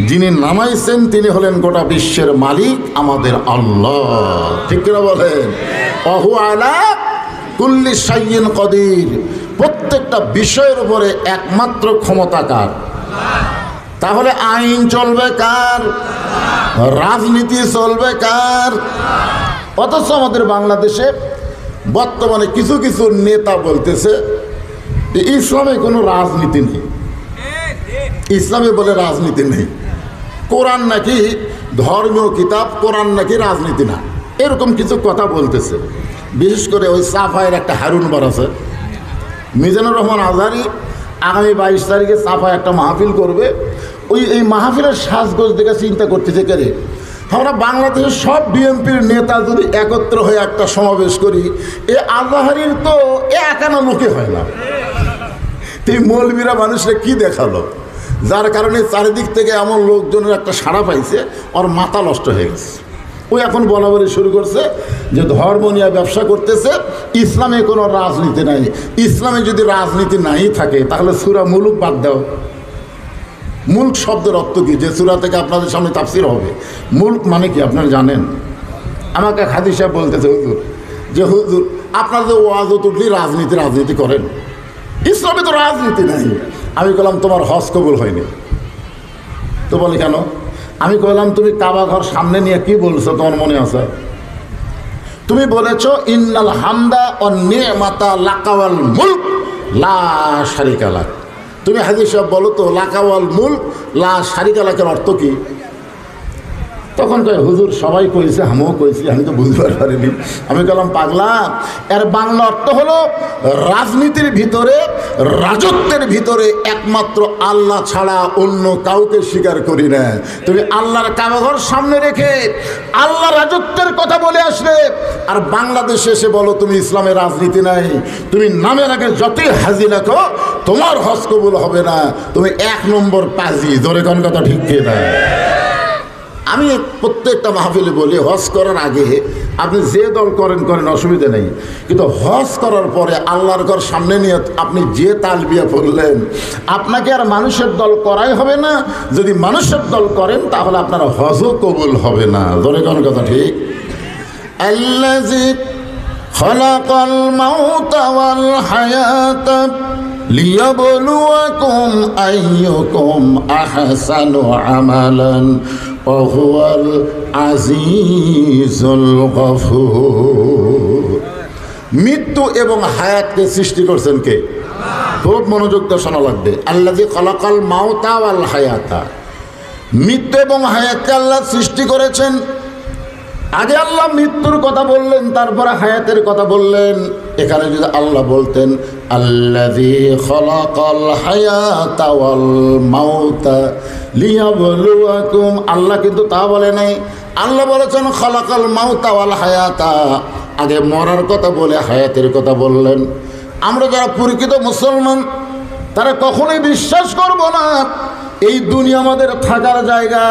যিনি নামাইছেন তিনি হলেন গোটা বিশ্বের মালিক আমাদের আল্লাহ। ঠিক করে বলেন? অহু আলা কুল্লি শাইইন কদির, প্রত্যেকটা বিষয়ের উপরে একমাত্র ক্ষমতাকার। তাহলে আইন চলবে কার? রাজনীতি চলবে কার? অথচ আমাদের বাংলাদেশে বর্তমানে কিছু কিছু নেতা বলতেছে যে ইসলামে কোনো রাজনীতি নেই, ইসলামে বলে রাজনীতি নেই, কোরআন নাকি ধর্মীয় কিতাব, কোরআন নাকি রাজনীতি না, এরকম কিছু কথা বলতেছে। বিশেষ করে ওই সাফায়ের একটা হারুন বার আছে, মিজানুর রহমান আজহারি আগামী 22 তারিখে সাফায় একটা মাহফিল করবে। এই মাহফিলের সাজগোজ দেখে চিন্তা করতেছে কে রে, আমরা বাংলাদেশের সব বিএনপির নেতা যদি একত্র হয়ে একটা সমাবেশ করি, এ আজহারির তো একানা লোকে হয় না। এই মৌলবীরা মানুষরা কি দেখালো, যার কারণে চারিদিক থেকে এমন লোকজনের একটা সাড়া পাইছে, ওর মাথা নষ্ট হয়ে গেছে। ওই এখন বলা বলি শুরু করছে যে ধর্ম নিয়ে ব্যবসা করতেছে, ইসলামে কোনো রাজনীতি নাই। ইসলামে যদি রাজনীতি নাই থাকে তাহলে সূরা মুলুক বাদ দাও। মুলক শব্দের অর্থ কি? যে সূরা থেকে আপনাদের সামনে তাফসীর হবে। মুলক মানে কি আপনারা জানেন? আমাকে হাদি সাহেব বলতেছে হুজুর, যে হুজুর আপনার যে ওয়াজত উঠলি রাজনীতি করেন, ইসলামে তো রাজনীতি নাই। আমি বললাম তোমার হজ কবুল হয়নি। তো বলে কেন? আমি বললাম তুমি কাবা ঘর সামনে নিয়ে কি বলছো তোমার মনে আছে? তুমি বলেছো ইন্নাল হামদা ওয়ান নি'মাতা লাকাওয়াল মুলক লা শারিকা লাক। তুমি হাদিস সাহেব বলো তো লাকাওয়াল মুলক লা শারিকা লাকের অর্থ কি? তখন কয় হুজুর সবাই কইছে, আমিও কইছি, আমি তো বুঝতে পারিনি। আমি বললাম পাগলা, এর বাংলা অর্থ হলো রাজনীতির ভিতরে, রাজত্বের ভিতরে একমাত্র আল্লাহ ছাড়া অন্য কাউকে স্বীকার করি না। তুমি আল্লাহর কাবাঘর সামনে রেখে আল্লাহ রাজত্বের কথা বলে আসবে, আর বাংলাদেশে এসে বলো তুমি ইসলামের রাজনীতি নাই। তুমি নামের আগে যতই হাজি রাখো তোমার হজ কবুল হবে না, তুমি 1 নম্বর পাজি। জোরে কোন কথা ঠিক কি না? আমি প্রত্যেকটা মাহফিলে বলি হজ করার আগে আপনি যে দল করেন অসুবিধা নেই, কিন্তু হজ করার পরে আল্লাহর ঘর সামনে নিয়ে আপনি যে তালবিয়া পড়লেন, আপনাকে আর মানুষের দল করাই হবে না। যদি মানুষের দল করেন তাহলে আপনার হজও কবুল হবে না। ধরে কোন কথা ঠিক? আল্লাযী খালাকাল মাউতা ওয়াল হায়াতা লিয়াবলুয়াকুম আইয়ুকুম আহসানু আমালান ওয়া হুয়াল আজিজুল গফুর। মৃত্যু এবং হায়াতকে সৃষ্টি করছেন কে? খুব মনোযোগ দিয়ে শোনা লাগবে। আল্লাযী খালাকাল মাউতা ওয়াল হায়াতা, মৃত্যু এবং হায়াতকে আল্লাহ সৃষ্টি করেছেন। আগে আল্লাহ মৃত্যুর কথা বললেন, তারপরে হায়াতের কথা বললেন। এখানে যদি আল্লাহ বলতেন আল্লাযী খালাকাল হায়াতা ওয়াল মাউতা লিয়াবলুয়াকুম, আল্লাহ কিন্তু তা বলে নাই। আল্লাহ বলেছেন খালাকাল মাউতা ওয়াল হায়াতা, আগে মরার কথা বলে হায়াতের কথা বললেন। আমরা যারা প্রকৃত মুসলমান তারা কখনোই বিশ্বাস করব না এই দুনিয়া আমাদের থাকার জায়গা,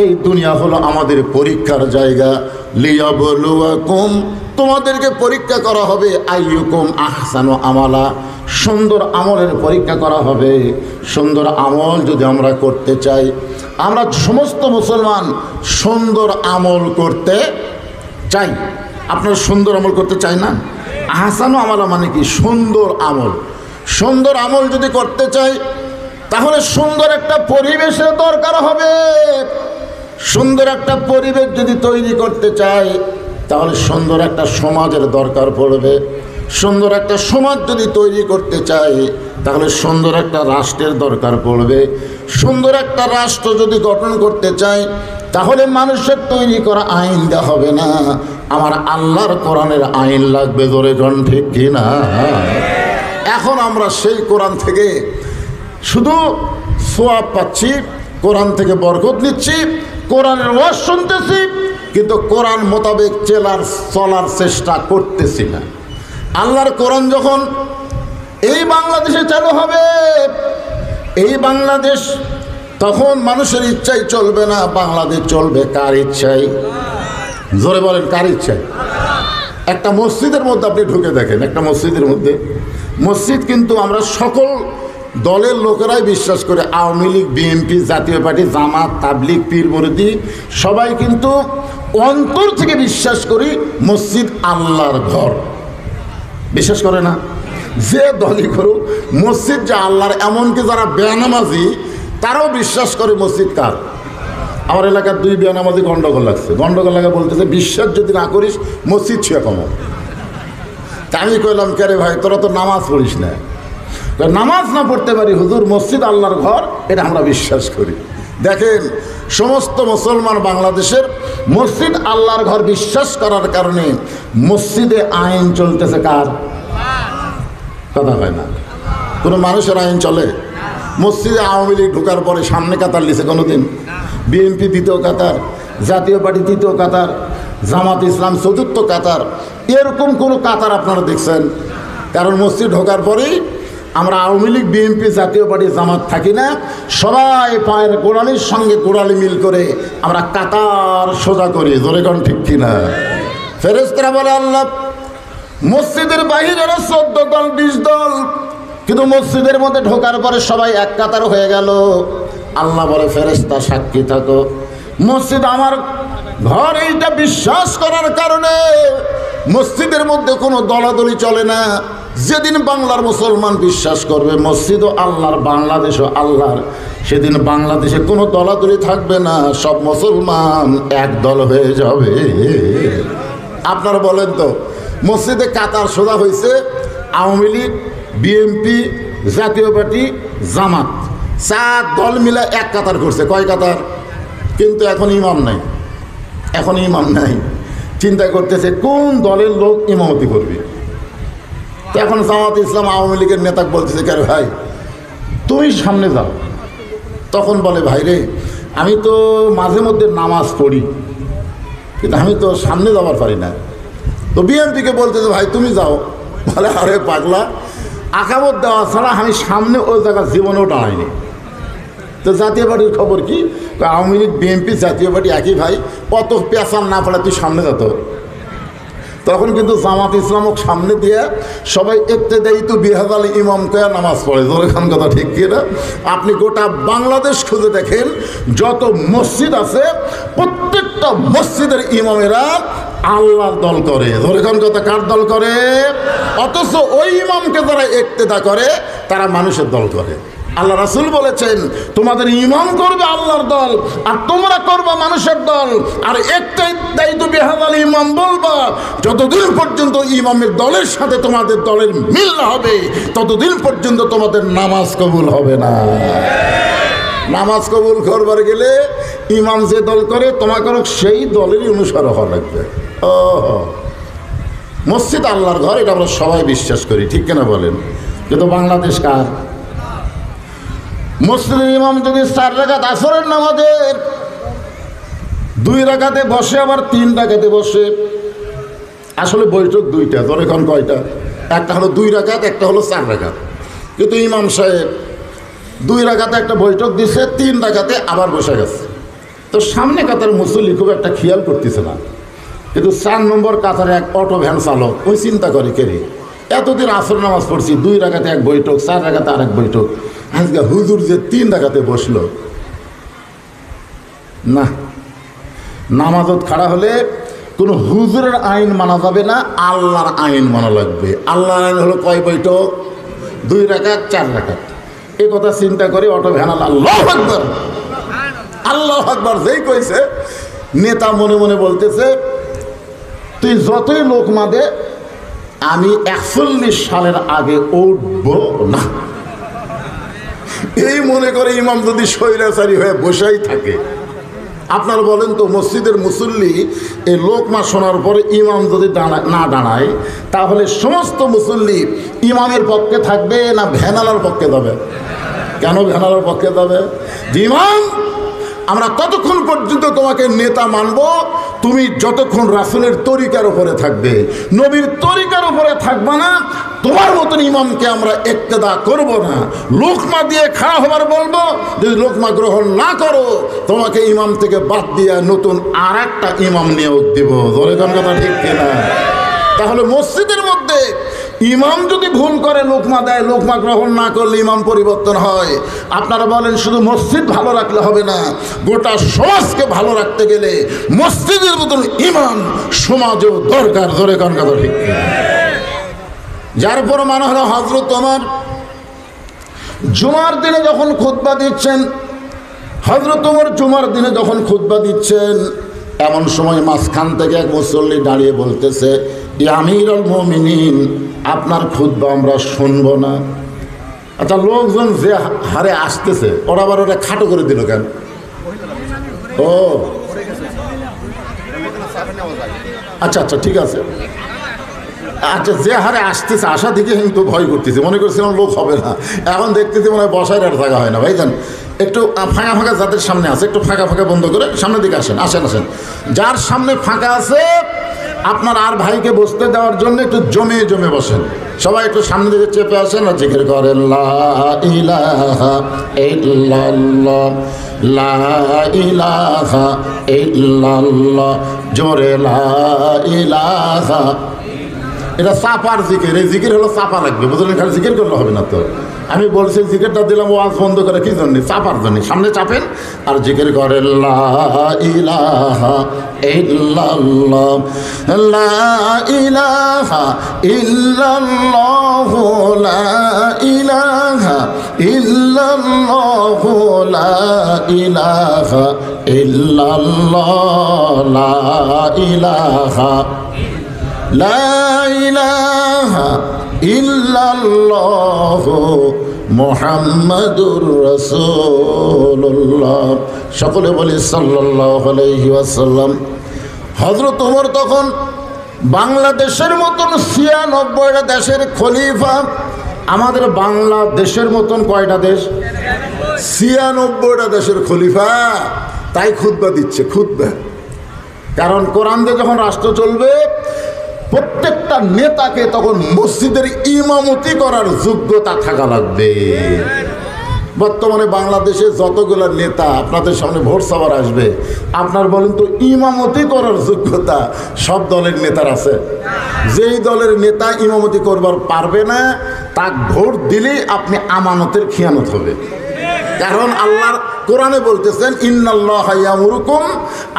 এই দুনিয়া হলো আমাদের পরীক্ষার জায়গা। লিয়াবলুয়াকুম, তোমাদেরকে পরীক্ষা করা হবে। আইয়ুকুম আহসানু আমালা, সুন্দর আমলের পরীক্ষা করা হবে। সুন্দর আমল যদি আমরা করতে চাই, আমরা সমস্ত মুসলমান সুন্দর আমল করতে চাই। আপনারা সুন্দর আমল করতে চাই না? আহসানু আমালা মানে কি? সুন্দর আমল। সুন্দর আমল যদি করতে চাই তাহলে সুন্দর একটা পরিবেশের দরকার হবে। সুন্দর একটা পরিবেশ যদি তৈরি করতে চাই তাহলে সুন্দর একটা সমাজের দরকার পড়বে। সুন্দর একটা সমাজ যদি তৈরি করতে চাই তাহলে সুন্দর একটা রাষ্ট্রের দরকার পড়বে। সুন্দর একটা রাষ্ট্র যদি গঠন করতে চাই তাহলে মানুষের তৈরি করা আইন দেওয়া হবে না, আমার আল্লাহর কোরআনের আইন লাগবে। জোরে জন ঠিক কিনা? এখন আমরা সেই কোরআন থেকে শুধু সোয়াব পাচ্ছি, কোরআন থেকে বরকত নিচ্ছি, কোরআনের ওয়াজ শুনতেছি, কিন্তু কোরআন মোতাবেক চলার চেষ্টা করতেছি না। আল্লাহর কোরআন যখন এই বাংলাদেশে চালু হবে, এই বাংলাদেশ তখন মানুষের ইচ্ছাই চলবে না, বাংলাদেশ চলবে কার ইচ্ছায়? জোরে বলেন, কার ইচ্ছায়? একটা মসজিদের মধ্যে আপনি ঢুকে দেখেন, একটা মসজিদের মধ্যে, মসজিদ কিন্তু আমরা সকল দলের লোকেরাই বিশ্বাস করে, আওয়ামী লীগ, বিএনপি, জাতীয় পার্টি, জামাত, তাবলিগ, পীর মুরিদি, সবাই কিন্তু অন্তর থেকে বিশ্বাস করি মসজিদ আল্লাহর ঘর। বিশ্বাস করে না? যে দলই করুক, মসজিদ যে আল্লাহর। এমনকি যারা বেনামাজি তারাও বিশ্বাস করে মসজিদ কার। আমার এলাকার 2 বেনামাজি গন্ডগোল লাগছে, গন্ডগোল লাগা বলতেছে বিশ্বাস যদি না করিস মসজিদ ছুঁয়ে কমো। তা আমি কইলাম, কে রে ভাই, তোরা তো নামাজ পড়িস না। নামাজ না পড়তে পারি হুজুর, মসজিদ আল্লাহর ঘর, এটা আমরা বিশ্বাস করি। দেখেন, সমস্ত মুসলমান বাংলাদেশের মসজিদ আল্লাহর ঘর বিশ্বাস করার কারণে মসজিদে আইন চলতেছে কার? কথা হয় না, কোনো মানুষের আইন চলে? মসজিদে আওয়ামী লীগ ঢোকার পরে সামনে কাতার লিছে কোনোদিন? বিএনপি 2য় কাতার, জাতীয় পার্টি 3য় কাতার, জামাত ইসলাম 4র্থ কাতার, এরকম কোনো কাতার আপনারা দেখছেন? কারণ মসজিদ ঢোকার পরেই আমরা আওয়ামী লীগ, বিএনপি, জাতীয় পার্টি, জামাত থাকি না, সবাই পায়ের গোড়ালির সঙ্গে গোড়ালি মিল করে আমরা কাতার সোজা করি। জোরে কোন ঠিক কিনা? ফেরেশতারা বলে আল্লাহ মসজিদের বাহিরেরও 14 দল 20 দল, কিন্তু মসজিদের মধ্যে ঢোকার পরে সবাই এক কাতার হয়ে গেল। আল্লাহ বলে ফেরেশতা সাক্ষী থাকো, মসজিদ আমার ঘর, এইটা বিশ্বাস করার কারণে মসজিদের মধ্যে কোনো দলাদলি চলে না। যেদিন বাংলার মুসলমান বিশ্বাস করবে মসজিদও আল্লাহর, বাংলাদেশও আল্লাহর, সেদিন বাংলাদেশে কোনো দলাদলি থাকবে না, সব মুসলমান এক দল হয়ে যাবে। আপনারা বলেন তো, মসজিদে কাতার সোজা হয়েছে আওয়ামী লীগ, বিএনপি, জাতীয় পার্টি, জামাত, 4 দল মিলে এক কাতার করছে। কয় কাতার? কিন্তু এখন ইমাম নাই, এখন ইমাম নাই। চিন্তা করতেছে কোন দলের লোক ইমামতি করবে। তো এখন জামাত ইসলাম আওয়ামী লীগের নেতা বলতেছে, কে ভাই তুমি সামনে যাও। তখন বলে, ভাই রে, আমি তো মাঝে মধ্যে নামাজ পড়ি, কিন্তু আমি তো সামনে যাওয়ার পারি না। তো বিএনপিকে বলতেছে, ভাই তুমি যাও। বলে, আরে পাগলা, আকামত দেওয়া ছাড়া আমি সামনে ওই জায়গা জীবনেও দাঁড়াইনি। তো জাতীয় পার্টির খবর কি? আওয়ামী লীগ, বিএনপি, জাতীয় পার্টি একই ভাই, অত পেঁচান না পড়ে তুই সামনে যেত। তখন কিন্তু জামাত ইসলামও সামনে দিয়ে সবাই একতে দেয় তো বিহাজাল ইমামকে নামাজ পড়ে। জোরেখান কথা ঠিক কিনা? আপনি গোটা বাংলাদেশ খুঁজে দেখেন, যত মসজিদ আছে প্রত্যেকটা মসজিদের ইমামেরা আল্লাহর দল করে। জোরেখান কথা কার দল করে? অথচ ওই ইমামকে যারা ইক্তেদা করে তারা মানুষের দল করে। আল্লাহ রাসূল বলেছেন তোমাদের ইমাম করবে আল্লাহর দল আর তোমরা করবে মানুষের দল। আর একটাই দায়িত্ব বিহাদাল ইমাম বলবা, যতদিন পর্যন্ত ইমামের দলের সাথে তোমাদের দলের মিল না হবে ততদিন পর্যন্ত তোমাদের নামাজ কবুল হবে না। নামাজ কবুল করবার গেলে ইমাম যে দল করে তোমাকে সেই দলেরই অনুসার হওয়া লাগবে। ও মসজিদ আল্লাহর ঘর, এটা আমরা সবাই বিশ্বাস করি, ঠিক কিনা বলেন? কিন্তু বাংলাদেশ কার? মুসলিম ইমাম যদি 4 রাকাত আসরের নামাজের 2 রাকাতে বসে আবার 3 রাকাতে বসে, আসলে বৈঠক 2টা, তোর এখন কয়টা? একটা হলো 2 রাকাত, একটা হলো 4 রাকাত। কিন্তু ইমাম সাহেব 2 রাকাতে একটা বৈঠক দিছে, 3 রাকাতে আবার বসে গেছে। তো সামনে কাতার মুসল্লি খুব একটা খেয়াল করতেছে না, কিন্তু 4 নম্বর কাতারে এক অটো ভ্যান চালক ওই চিন্তা করে কেরে এতদিন আসর নামাজ পড়ছি, 2 রাকাতে এক বৈঠক, 4 রাকাতে আর এক বৈঠক, আজকে হুজুর যে 3 রাকাতে বসলো না। নামাজত খাড়া হলে কোনো হুজুরের আইন মানা যাবে না, আল্লাহর আইন মানা লাগবে। আল্লাহর আইন হলো কয় বৈঠক? 2 রাকাত 4 রাকাত। এই কথা চিন্তা করে অটো ভ্যান আল্লাহু আকবার, আল্লাহু আকবার যেই কইছে, নেতা মনে মনে বলতেছে তুই যতই লোক মাদে আমি 41 সালের আগে উঠব না। এই মনে করে ইমাম যদি স্বৈরাচারী হয়ে বসেই থাকে, আপনারা বলেন তো মসজিদের মুসল্লি এই লোকমা শোনার পরে ইমাম যদি না দাঁড়ায় তাহলে সমস্ত মুসল্লি ইমামের পক্ষে থাকবে না ভ্যানালার পক্ষে যাবে? কেন ভ্যানালার পক্ষে যাবে? ইমাম আমরা ততক্ষণ পর্যন্ত তোমাকে নেতা মানব তুমি যতক্ষণ রাসূলের তরিকার উপরে থাকবে, নবীর তরিকার উপরে থাকবে না, তোমার মতন ইমামকে আমরা ইক্তেদা করব না। লোকমা দিয়ে খাড়া হবার বলবো, যদি লোকমা গ্রহণ না করো তোমাকে ইমাম থেকে বাদ দিয়ে নতুন আর একটা ইমাম নিয়োগ দিব। ধরে কোন কথা ঠিক কিনা? তাহলে মসজিদের মধ্যে ইমাম যদি ভুল করে লোকমা দেয়, লোকমা গ্রহণ না করলে ইমাম পরিবর্তন হয়। আপনারা বলেন শুধু মসজিদ ভালো রাখলে হবে না, গোটা সমাজকে ভালো রাখতে গেলে মসজিদের মতন ইমাম সমাজেও দরকার। ধরে কোন কথা ঠিক কিনা? যার পর মানে হলো হযরত ওমর জুমার দিনে যখন খুতবা দিচ্ছেন, হযরত ওমর জুমার দিনে যখন খুতবা দিচ্ছেন, এমন সময় মাঝখান থেকে এক মুসল্লি দাঁড়িয়ে বলতেছে, ইয়া আমিরুল মুমিনিন, আপনার খুতবা আমরা শুনবো না। আচ্ছা, লোকজন যে হারে আসতেছে ওরা আবার ওরা খাটো করে দিল কেন? ও আচ্ছা আচ্ছা, ঠিক আছে। আচ্ছা, যে হারে আসতেছে আসা দিকে কিন্তু ভয় করতেছে, মনে করছিলাম লোক হবে না, এখন দেখতেছি মনে হয় বসায় আর থাকা হয় না। ভাইজান একটু ফাঁকা ফাঁকা যাদের সামনে আছে একটু ফাঁকা ফাঁকা বন্ধ করে সামনের দিকে আসেন, আসেন আসেন। যার সামনে ফাঁকা আছে আপনার আর ভাইকে বসতে দেওয়ার জন্য একটু জমে জমে বসেন। সবাই একটু সামনে দিকে চেপে আসেন আর জিকির করেন লা ইলাহা ইল্লাল্লাহ, লা ইলাহা ইল্লাল্লাহ, জোরে লা ইলাহা। এটা চাপার জিকির, এই জিকির হলো চাপা লাগবে, বুঝলেন? খালি জিকির করলে হবে না তো। আমি বলছি জিকিরটা দিলাম ওয়াজ বন্ধ করে, কি জন্য? চাপার জন্য। সামনে চাপেন আর জিকির করেন লা ইলাহা ইল্লাল্লাহ, লা ইলাহা ইল্লাল্লাহ, লা ইলাহা ইল্লাল্লাহ, লা ইলাহা ইল্লাল্লাহ, লা ইলাহা লা ইলাহা ইল্লাল্লাহ মুহাম্মাদুর রাসূলুল্লাহ। সকলে বলি সাল্লাল্লাহু আলাইহি ওয়াসাল্লাম। হযরত ওমর তখন বাংলাদেশের মতন ৯৬টা দেশের খলিফা। আমাদের বাংলাদেশের মতন কয়টা দেশ? ৯৬টা দেশের খলিফা। তাই খুতবা দিচ্ছে, খুতবা। কারণ কোরআন দিয়ে যখন রাষ্ট্র চলবে প্রত্যেকটা নেতাকে তখন মসজিদের ইমামতি করার যোগ্যতা থাকা লাগবে। বর্তমানে বাংলাদেশে যতগুলো নেতা আপনাদের সামনে ভোট সভার আসবে, আপনার বলেন তো ইমামতি করার যোগ্যতা সব দলের নেতার আছে? যেই দলের নেতা ইমামতি করবার পারবে না তাকে ভোট দিলেই আপনি আমানতের খিয়ানত হবে। কারণ আল্লাহর কোরআনে বলতেছেন ইন্নাল্লাহা ইয়ামুরুকুম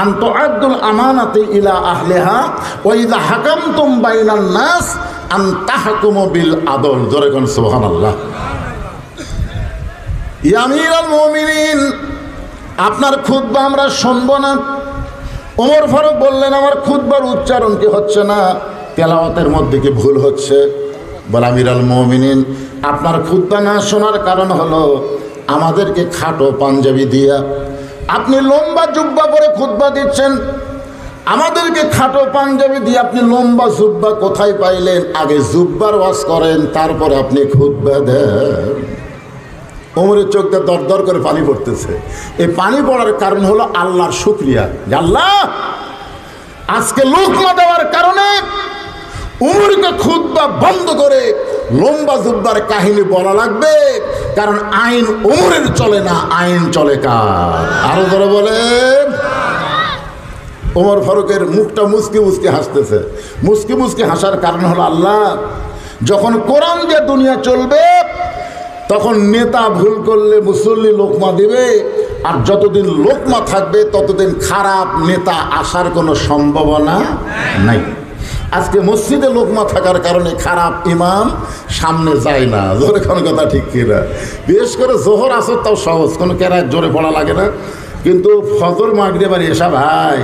আন তুআদ্দুল আমানাতি ইলা আহলিহা ওয়া ইযা হাকামতুম বাইনান নাস আন তাহকুমু বিল আদল। জোরে কোন সুবহানাল্লাহ। ইয়া আমিরুল মুমিনিন, আপনার খুতবা আমরা শুনব না। ওমর ফারুক বললেন, আমার খুতবার উচ্চারণ কি হচ্ছে না, তেলাওয়াতের মধ্যে কি ভুল হচ্ছে? বলে, আমিরুল মুমিনিন, আপনার খুতবা না শোনার কারণ হলো আমাদেরকে খাটো পাঞ্জাবি দিয়া আপনি লম্বা জুব্বা পরে খুতবা দিচ্ছেন, আমাদেরকে খাটো পাঞ্জাবি দিয়ে আপনি লম্বা জুব্বা কোথায় পাইলেন? আগে জুব্বার ওয়াজ করেন, তারপরে আপনি খুতবা দেন। ওমরের চোখটা দরদর করে পানি পড়তেছে। এই পানি পড়ার কারণ হলো আল্লাহর শুকরিয়া। আল্লাহ, আজকে লোকমা দেওয়ার কারণে উমরকে খুতবা বন্ধ করে লম্বা জুব্বার কাহিনী বলা লাগবে, কারণ আইন উমরের চলে না, আইন চলে কার? আরো ধরে বলেন। ওমর ফারুকের মুখটা মুচকি মুচকি হাসতেছে। মুচকি মুচকি হাসার কারণ হলো, আল্লাহ, যখন কোরআন দিয়ে দুনিয়া চলবে তখন নেতা ভুল করলে মুসল্লি লোকমা দিবে, আর যতদিন লোকমা থাকবে ততদিন খারাপ নেতা আসার কোনো সম্ভাবনা নাই। আজকে মসজিদে লোকমা থাকার কারণে খারাপ ইমাম সামনে যায় না। জোরে কোনো কথা ঠিক কিনা? বিশেষ করে জোহর আসর তাও সহজ, কোনো কেরায় জোরে পড়া লাগে না, কিন্তু ফজর মাগরিব আর এসা ভাই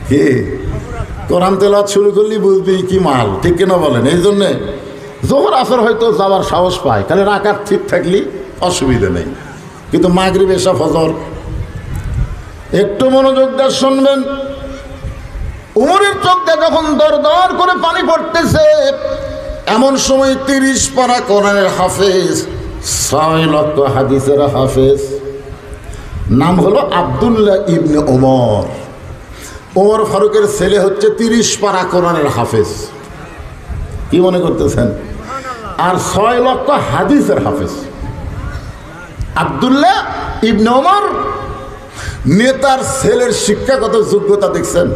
কি কোরআন তেলাওয়াত শুরু করলি বুঝবি কি মাল, ঠিক কিনা বলেন? এই জন্যে জোহর আসর হয়তো যাওয়ার সাহস পায়, তাহলে রাকাত ঠিক থাকলি অসুবিধা নেই, কিন্তু মাগরিব এসা ফজর একটু মনোযোগ দিয়ে শুনবেন। উমরের চোখ দিয়ে যখন দর দর করে পানি পড়তেছে, এমন সময় 30 পারা কোরআনের হাফেজ, 6 লক্ষ হাদিসের হাফেজ, নাম হলো আব্দুল্লাহ ইবনে ওমর। ওমর ফারুকের ছেলে হচ্ছে 30 পারা কোরআনের হাফেজ। কি মনে করতেছেন? আর 6 লক্ষ হাদিসের হাফেজ আব্দুল্লাহ ইবনে ওমর। নেতার ছেলের শিক্ষাগত যোগ্যতা দেখছেন?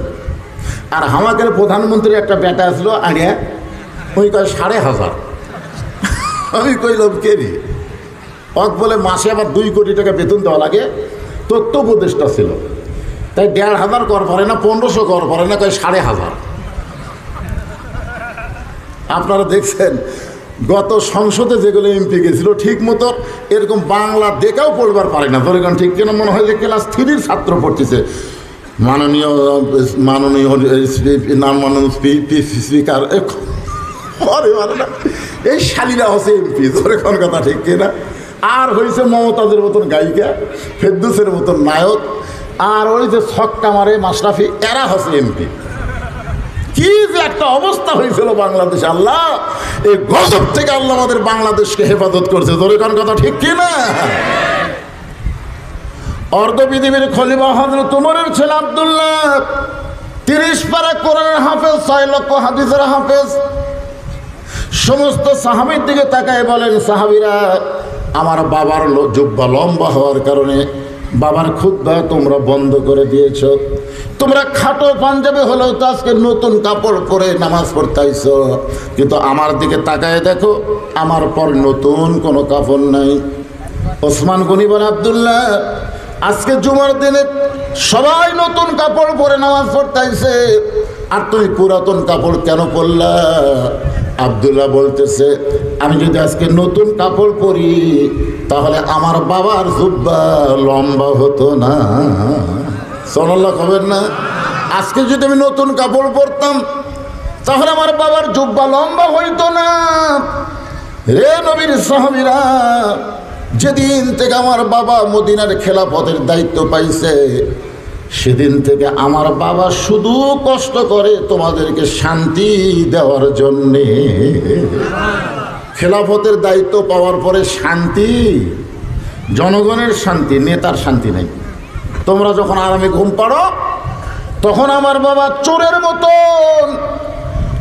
আর আমাদের প্রধানমন্ত্রীর একটা বেটা আসলো আড়িয়া, ওই কয় 5,500। আমি কইলাম কে রে? অক বলে মাসে আবার 2 কোটি টাকা বেতন দেওয়া লাগে, তথ্য উপদেষ্টা ছিল, তাই 1,500 কর পারে না, 1500 কর পারে না, কয় 5,500। আপনারা দেখছেন গত সংসদে যেগুলো এমপি গেছিল ঠিক মতো এরকম বাংলা দেখাও পড়বার পারে না। ধরে ঠিক কেন মনে হয় যে ক্লাস 3-র ছাত্র পড়তেছে। মাননীয় স্পিকার, এই শালীরা হচ্ছে এমপি। ধরে কোন কথা ঠিক কিনা? আর হয়েছে মমতাজের মতন গায়িকা, ফেরদৌসের মতন নায়ক, আর ওই যে ছক্কা মারে মাশরাফি, এরা হচ্ছে এমপি। কি যে একটা অবস্থা হয়েছিল বাংলাদেশে! আল্লাহ, এই গজব থেকে আল্লাহ আমাদের বাংলাদেশকে হেফাজত করছে। ধরে কোন কথা ঠিক কিনা? অর্ধ পৃথিবীর খলিফা হযরত ওমরের ছেলে আব্দুল্লাহ 30 পারা কোরআনের হাফেজ, 6 লক্ষ হাদিসের হাফেজ। সমস্ত সাহাবীর দিকে তাকায় বলেন, সাহাবীরা, আমার বাবার জুব্বা লম্বা হওয়ার কারণে বাবার খুতবা তোমরা বন্ধ করে দিয়েছ। তোমরা খাটো পাঞ্জাবি হলেও তো আজকে নতুন কাপড় পরে নামাজ পড়তে আইছো, কিন্তু আমার দিকে তাকায় দেখো, আমার পর নতুন কোনো কাপড় নাই। ওসমান গনি বলে, আব্দুল্লাহ, আজকে জুমার দিনে সবাই নতুন কাপড় পরে নামাজ পড়তে আইছে, আর তুমি পুরাতন কাপড় কেন পরলা? আব্দুল্লাহ বলতেছে, আমি যদি আজকে নতুন কাপড় পরি তাহলে আমার বাবার জুব্বা লম্বা হতো না। সুবহানাল্লাহ কবেন না? আজকে যদি আমি নতুন কাপড় পরতাম তাহলে আমার বাবার জুব্বা লম্বা হইতো না। রে নবীর সাহাবীরা, যেদিন থেকে আমার বাবা মদিনার খেলাফতের দায়িত্ব পাইছে, সেদিন থেকে আমার বাবা শুধু কষ্ট করে তোমাদেরকে শান্তি দেওয়ার জন্যে। খেলাফতের দায়িত্ব পাওয়ার পরে শান্তি, জনগণের শান্তি, নেতার শান্তি নেই। তোমরা যখন আরামে ঘুম পাড়ো তখন আমার বাবা চোরের মতন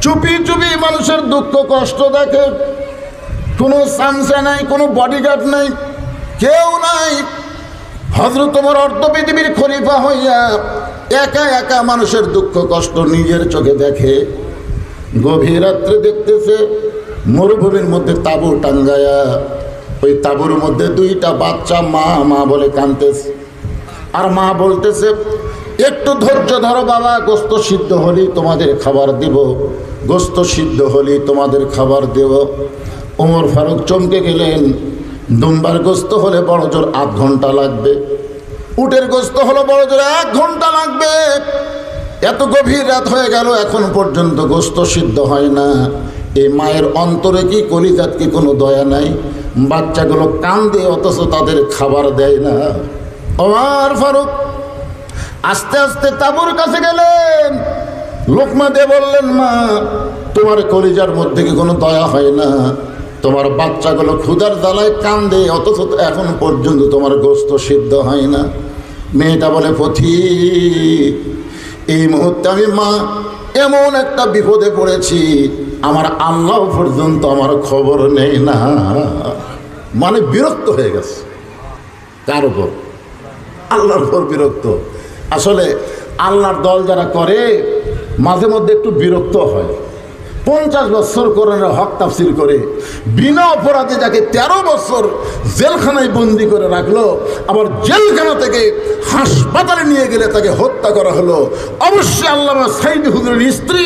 চুপি চুপি মানুষের দুঃখ কষ্ট দেখে। কোনো সামসা নাই, কোনো বডিগার্ড নাই, কেউ নাই। হযরত ওমর অর্ধ পৃথিবীর খলিফা হইয়া একা একা মানুষের দুঃখ কষ্ট নিজের চোখে দেখে। গভীর রাত্রে দেখতেছে মরুভূমির মধ্যে তাঁবু টাঙ্গায়া, ওই তাঁবুর মধ্যে 2টা বাচ্চা মা মা বলে কাঁদতেছে। আর মা বলতেছে, একটু ধৈর্য ধরো বাবা, গোস্ত সিদ্ধ হলেই তোমাদের খাবার দিব, গোস্ত সিদ্ধ হলেই তোমাদের খাবার দেব। ওমর ফারুক চমকে গেলেন, দুম্বার গোস্ত হলে বড় জোর 8 ঘন্টা লাগবে, উটের গোস্ত হলো বড় জোর 1 ঘন্টা লাগবে। এত গভীর রাত হয়ে গেল, এখন পর্যন্ত গোস্ত সিদ্ধ হয় না। এই মায়ের অন্তরে কি কলিজাত কি কোনো দয়া নাই? বাচ্চাগুলো কান্দে, অথচ তাদের খাবার দেয় না। ওমর ফারুক আস্তে আস্তে তাঁবুর কাছে গেলেন, লোকমা দিয়ে বললেন, মা তোমার কলিজার মধ্যে কি কোনো দয়া হয় না? তোমার বাচ্চাগুলো ক্ষুধার জ্বালায় কান্দে, অথচ এখন পর্যন্ত তোমার গোস্ত সিদ্ধ হয় না। মেয়েটা বলে, পথিক এই মুহূর্তে আমি মা এমন একটা বিপদে পড়েছি, আমার আল্লাহ পর্যন্ত আমার খবর নেই না। মানে বিরক্ত হয়ে গেছে। কার উপর? আল্লাহর উপর বিরক্ত। আসলে আল্লাহর দল যারা করে মাঝে মধ্যে একটু বিরক্ত হয়। 50 বছর কোরআনের হক তাফসির করে বিনা অপরাধে যাকে 13 বছর জেলখানায় বন্দি করে রাখলো, আবার জেলখানা থেকে হাসপাতালে নিয়ে গেলে তাকে হত্যা করা হলো। অবশ্যই আল্লামা সাইদি হুজুরের স্ত্রী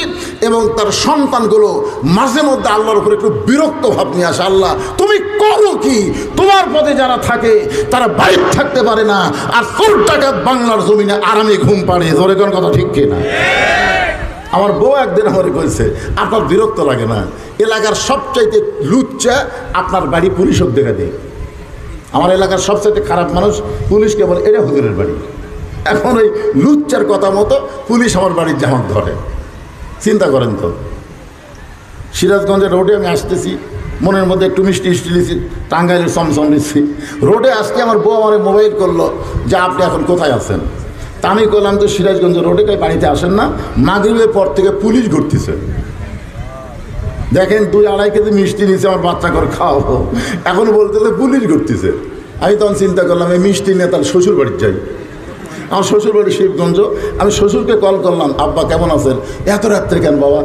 এবং তার সন্তানগুলো মাঝে মধ্যে আল্লাহর উপর একটু বিরক্ত ভাব নিয়ে আসে। আল্লাহ তুমি করো কি? তোমার পথে যারা থাকে তারা বাইরে থাকতে পারে না, আর 4 টাকা বাংলার জমিনে আরামে ঘুম পাড়ে। ধরে কোন কথা ঠিক কিনা? আমার বউ একদিন আমারে কইছে, আপনার বিরক্ত লাগে না? এলাকার সবচাইতে লুচ্চা আপনার বাড়ি পুলিশক দেখা দেয়। আমার এলাকার সবচাইতে খারাপ মানুষ পুলিশকে বলে এটা হুজুরের বাড়ি। এখন ওই লুচ্চার কথা মতো পুলিশ আমার বাড়ির জামাত ধরে। চিন্তা করেন তো। সিরাজগঞ্জের রোডে আমি আসতেছি, মনের মধ্যে একটু মিষ্টি মিষ্টি নিচ্ছি, টাঙ্গাইলের চমচম নিচ্ছি। রোডে আসতে আমার বউ আমার মোবাইল করলো যে আপনি এখন কোথায় আছেন? তা আমি করলাম তো সিরাজগঞ্জ রোডে, তাই বাড়িতে আসেন না, মাগরিবের পর থেকে পুলিশ ঘুরতেছে। দেখেন 2-2.5 কেজি মিষ্টি নিচে আমার বাচ্চা করে খাওয়াবো, এখন বলতেছে পুলিশ ঘুরতেছে। আমি তখন চিন্তা করলাম এই মিষ্টি নিয়ে তাহলে শ্বশুর বাড়ির যাই। আমার শ্বশুর বাড়ি শিবগঞ্জ। আমি শ্বশুরকে কল করলাম, আব্বা কেমন আছেন? এত রাত্রে কেন বাবা?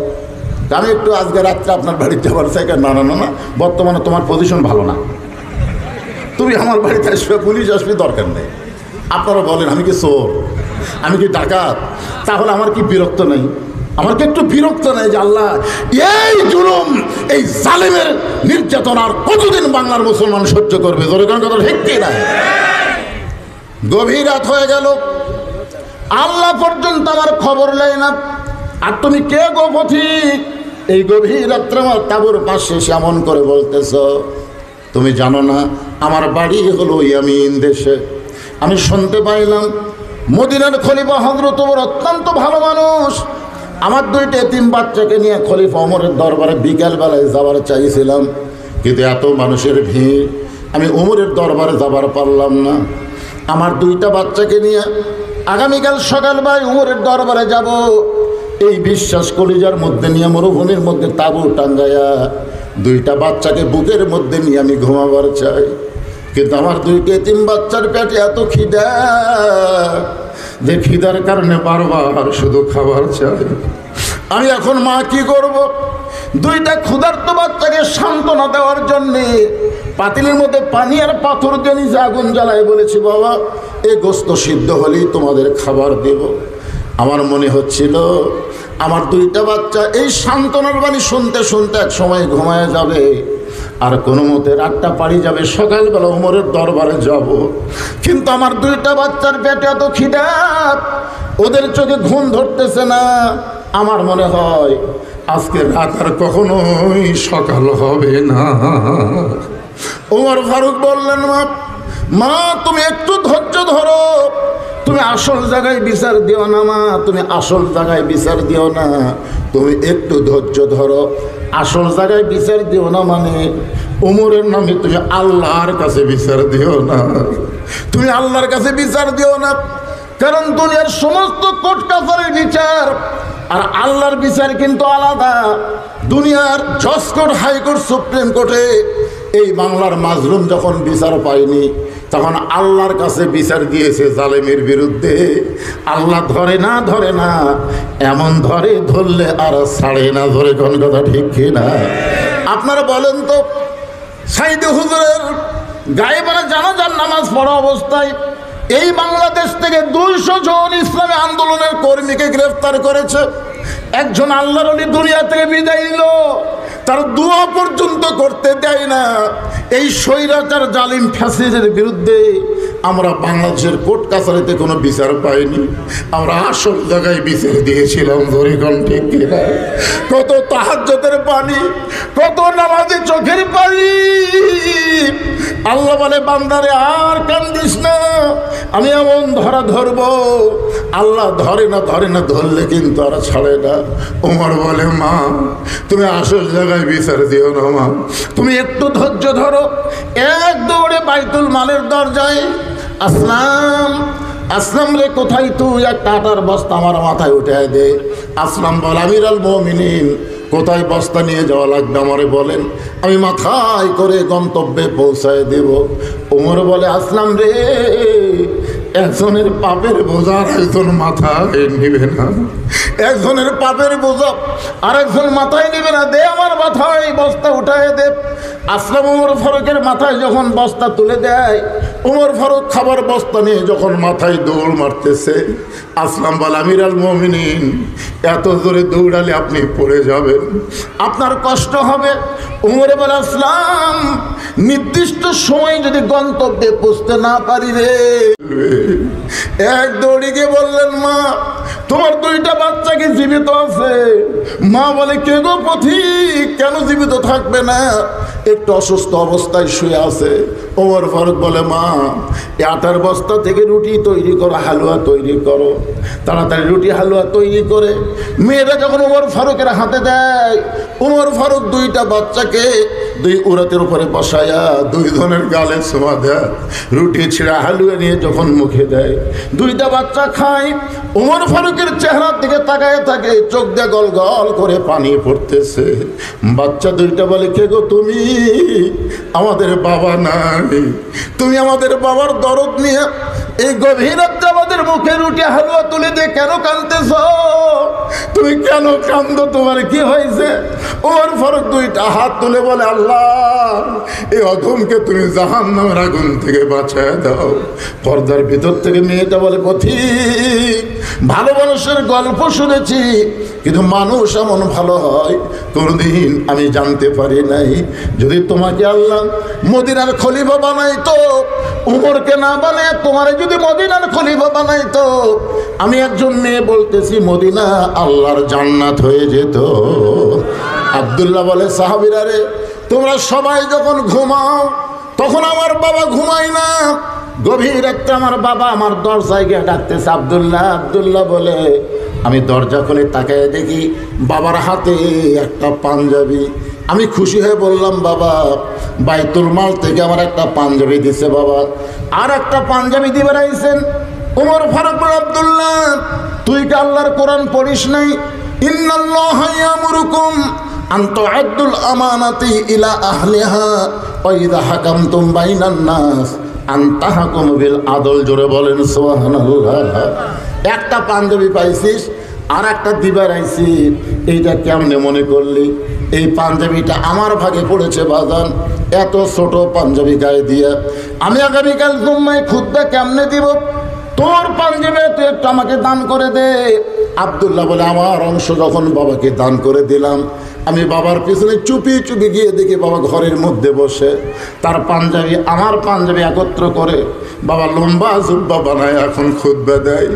আমি একটু আজকে রাত্রে আপনার বাড়িতে যাবার চাই। না না না না, বর্তমানে তোমার পজিশন ভালো না, তুমি আমার বাড়িতে আসবে, পুলিশ আসবে, দরকার নেই। আপনারা বলেন আমি কি চোর? আমি কি ডাকাত? তাহলে আমার কি বিরক্ত নেই? আমার কি একটু বিরক্ত নেই যে আল্লাহ এই জুলুম, এই জালেমের নির্যাতন আর কতদিন বাংলার মুসলমান সহ্য করবে? জোরে কোন কথা ঠিক কি না? গভীর রাত হয়ে গেল, আল্লাহ পর্যন্ত আমার খবর নেয় না। আর তুমি কে গো পথিক? এই গভীর রাত্রে আমার তাঁবুর পাশে এমন করে বলতেছ, তুমি জানো না আমার বাড়ি হলো ইয়ামিন দেশে। আমি শুনতে পাইলাম মদিনার খলিফা হযরত ওমর অত্যন্ত ভালো মানুষ। আমার 2টা এতিম বাচ্চাকে নিয়ে খলিফা ওমরের দরবারে বিকেলবেলায় যাবার চাইছিলাম, কিন্তু এত মানুষের ভিড় আমি ওমরের দরবারে যাবার পারলাম না। আমার 2টা বাচ্চাকে নিয়ে আগামীকাল সকালবেলায় ওমরের দরবারে যাব, এই বিশ্বাস কলিজার মধ্যে নিয়ে মরুভূমির মধ্যে তাঁবু টাঙ্গায়া 2টা বাচ্চাকে বুকের মধ্যে নিয়ে আমি ঘুমাবার চাই। কিন্তু আমার 2টা এতিম বাচ্চার পেটে এত খিদা যে খিদার কারণে বারবার শুধু খাবার চাই। আমি এখন মা কি করব? 2টা ক্ষুধার্ত বাচ্চাকে সান্ত্বনা দেওয়ার জন্যে পাতিলের মধ্যে পানি আর পাথর দিয়ে নিজে আগুন জ্বালায় বলেছি, বাবা এই গোস্ত সিদ্ধ হলেই তোমাদের খাবার দেব। আমার মনে হচ্ছিল আমার 2টা বাচ্চা এই সান্ত্বনার বাণী শুনতে শুনতে এক সময় ঘুমায় যাবে, আর কোনো মতে রাতটা পাড়ি যাবে, সকালবেলা ওমরের দরবারে যাব। কিন্তু আমার 2টা বাচ্চার পেটে এত খিদা, ওদের চোখে ঘুম ধরতেছে না। আমার মনে হয় আজকে রাত আর কখনোই সকাল হবে না। ওমর ফারুক বললেন, মা তুমি একটু ধৈর্য ধরো, তুমি আসল জায়গায় বিচার দিও না মা, তুমি আসল জায়গায় বিচার দিও না, তুমি একটু ধৈর্য ধরো। আসল জায়গায় বিচার দিও না মানে ওমরের নামে তুমি আল্লাহর কাছে বিচার দিও না, তুমি আল্লাহর কাছে বিচার দিও না। কারণ দুনিয়ার সমস্ত কোর্ট কাছারির বিচার আর আল্লাহর বিচার কিন্তু আলাদা। দুনিয়ার জজ কোর্ট, হাইকোর্ট, সুপ্রিম কোর্টে এই বাংলার মাজলুম যখন বিচার পায়নি তখন আল্লাহর কাছে বিচার দিয়েছে জালেমের বিরুদ্ধে। আল্লাহ ধরে না এমন ধরে, ধরলে আর ছাড়ে না। ধরে কোন কথা ঠিক কিনা? আপনারা বলেন তো, সাইদি হুজুরের গায়েবানা জানাজার নামাজ পড়া অবস্থায় এই বাংলাদেশ থেকে 200 জন ইসলামী আন্দোলনের কর্মীকে গ্রেফতার করেছে। একজন আল্লাহর ওলি দুনিয়া থেকে বিদায় নিল, তার দোয়া পর্যন্ত করতে দেয় না। এই স্বৈরাচার জালিম ফ্যাসিস্টের বিরুদ্ধে আমরা বাংলাদেশের কোর্ট কাছারিতে কোনো বিচার পাইনি, আমরা আসল জায়গায় বিচার দিয়েছিলাম। ধরিগণ ঠিক কিনা? কত তাহাজ্জুদের পানি, কত নামাজে চোখের পানি। আল্লাহ বলে বান্দারে আর কান্দিস না, আমি এমন ধরা ধরবো। আল্লাহ ধরে না ধরলে কিন্তু আর ছাড়ে না। ওমর বলে মা তুমি আসল জায়গায় বিচার দিও না মা, তুমি একটু ধৈর্য ধরো। এক দৌড়ে বাইতুল মালের দরজায় আসলাম রে কোথায় তুই? একটা আটার বস্তা আমার মাথায় উঠে দে। আসলাম বল আমিরুল মুমিনিন কোথায় বস্তা নিয়ে যাওয়া লাগবে আমারে বলেন, আমি মাথায় করে গন্তব্যে পৌঁছায় দেব। ওমর বলে আসলাম রে একজনের পাপের বোঝা একজন মাথায় নিবে না, একজনের পাপের বোঝা আরেকজন মাথায় নিবে না, দে আমার মাথায় বস্তা উঠায় দে। আসলাম ওমর ফারুকের মাথায় যখন বস্তা তুলে দেয়, ওমর ফারুক খাবার বস্তা নিয়ে যখন মাথায় দৌড় মারতেছে, আসলাম বল আমিরুল মুমিনিন এত জোরে দৌড়ালে আপনি পড়ে যাবেন, আপনার কষ্ট হবে। ওমর বলে আসলাম নির্দিষ্ট সময় যদি গন্তব্যে পৌঁছতে না পারি রে। এক দৌড়ে গিয়ে বললেন মা তোমার দুইটা বাচ্চা কি জীবিত আছে? মা বলে কে গো পথিক, কেন জীবিত থাকবে না? একটু অসুস্থ অবস্থায় শুয়ে আছে। ওমর ফারুক বলে মা আটার বস্তা থেকে রুটি তৈরি করো, হালুয়া তৈরি করো, তাড়াতাড়ি রুটি হালুয়া তৈরি করে মেয়েরা যখন ওমর ফারুকের হাতে দেয়, ওমর ফারুক দুইটা বাচ্চাকে দুই উরাতের উপরে বসায়া দুইজনের গালে ছোঁয়া দেয়, রুটি ছিঁড়া হালুয়া নিয়ে যখন মুখে দেয়, দুইটা বাচ্চা খায়। ওমর ফারুকের চেহারার দিকে তাকায় থাকে, চোখ দিয়ে গল গল করে পানি পড়তেছে। বাচ্চা দুইটা বলে কে গো তুমি? আমাদের বাবা নাই, তুমি আমাদের বাবার দরদ নিয়ে এই গভীর রাতে আমাদের মুখে রুটি হালুয়া তুলে দিয়ে কেন কাঁদতেছ? তুমি কেন কান্দো? তোমার কি হয়েছে? ওমর ফারুক দুইটা হাত তুলে বলে আল্লাহ এই অধমকে তুমি জাহান্নামের আগুন থেকে বাঁচায় দাও। পর্দার ভিতর থেকে মেয়েটা বলে পথিক ভালো মানুষের গল্প শুনেছি, কিন্তু মানুষ এমন ভালো হয় কোনদিন আমি জানতে পারি নাই। যদি তোমাকে আল্লাহ মদিনার খলিফা বানাইতো, উমরকে না বানায় তোমার যদি মদিনার খলিফা বানাইতো, আমি একজন মেয়ে বলতেছি মদিনা আল্লাহর জান্নাত হয়ে যেত। আব্দুল্লাহ বলে সাহাবীরা রে তোমরা সবাই যখন ঘুমাও তখন আমার বাবা ঘুমায় না, গভীর রাতে আমার বাবা আমার দরজায় গিয়ে ডাকতেছে আব্দুল্লাহ বলে আমি দরজা খুলে তাকায় দেখি বাবার হাতে একটা পাঞ্জাবি। আমি খুশি হয়ে বললাম বাবা বাইতুল মাল থেকে আমার একটা পাঞ্জাবি দিছে বাবা, আর একটা পাঞ্জাবি দিয়ে বেড়াইছেন। ওমর ফারুক আব্দুল্লাহ তুই কি আল্লাহর কোরআন পড়িস নাই? ইন্নাল্লাহা ইয়ামুরুকুম আন তুআদ্দুল আমানাতি ইলা আহলিহা ওয়া ইযা হাকামতুম বাইনান নাস আন তাহকুমু বিল আদল। জোরে বলেন সুবহানাল্লাহ। একটা পাঞ্জাবি পাইছিস আর একটা দিবার আইছি, এইটা কেমনে মনে করলি? এই পাঞ্জাবিটা আমার ভাগে পড়েছে বাজান, এত ছোট পাঞ্জাবি গায়ে দিয়ে আমি আগামীকাল জুম্মায় খুতবা কেমনে দিব? তোর পাঞ্জাবি তুই একটু আমাকে দান করে দে। আব্দুল্লাহ বলে আমার অংশ যখন বাবাকে দান করে দিলাম, আমি বাবার পিছনে চুপি চুপি গিয়ে দেখি বাবা ঘরের মধ্যে বসে তার পাঞ্জাবি আমার পাঞ্জাবি একত্র করে বাবা লম্বা জুব্বা বানায় এখন খুতবা দেয়।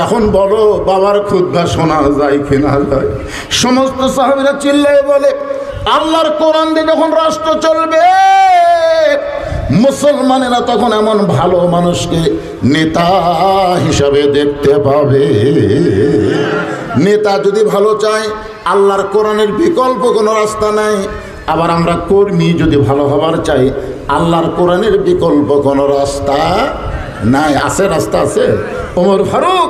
এখন বলো বাবার খুতবা শোনা যায় কিনা যায়? সমস্ত সাহাবীরা চিল্লায় বলে আল্লাহর কোরআন দিয়ে যখন রাষ্ট্র চলবে, মুসলমানেরা তখন এমন ভালো মানুষকে নেতা হিসাবে দেখতে পাবে। নেতা যদি ভালো চায়, আল্লাহর কোরআনের বিকল্প কোনো রাস্তা নাই। আবার আমরা কর্মী যদি ভালো হবার চাই, আল্লাহর কোরআনের বিকল্প কোনো রাস্তা নাই। আছে? রাস্তা আছে। ওমর ফারুক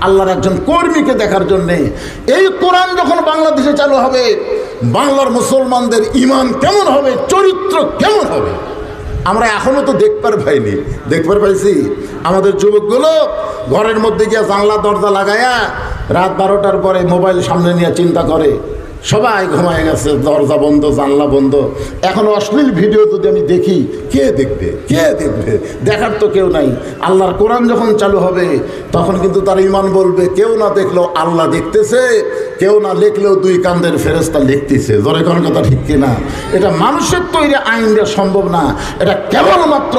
আল্লাহর একজন কর্মীকে দেখার জন্যে এই কোরআন যখন বাংলাদেশে চালু হবে, বাংলার মুসলমানদের ঈমান কেমন হবে, চরিত্র কেমন হবে আমরা এখনো তো দেখবার পাইনি। দেখবার পাইছি আমাদের যুবকগুলো ঘরের মধ্যে গিয়ে জানলা দরজা লাগায়া রাত 12টার পরে মোবাইল সামনে নিয়ে চিন্তা করে সবাই ঘুমায় গেছে, দরজা বন্ধ, জানলা বন্ধ। এখন অশ্লীল ভিডিও যদি আমি দেখি, কে দেখবে? কে দেখবে? দেখার তো কেউ নাই। আল্লাহর কোরআন যখন চালু হবে তখন কিন্তু তার ঈমান বলবে, কেউ না দেখলেও আল্লাহ দেখতেছে, কেউ না লিখলেও দুই কান্দের ফেরেশতা লিখতেছে। জোরে কোন কথা ঠিক কিনা? এটা মানুষের তৈরি আইন দিয়ে সম্ভব না, এটা কেবলমাত্র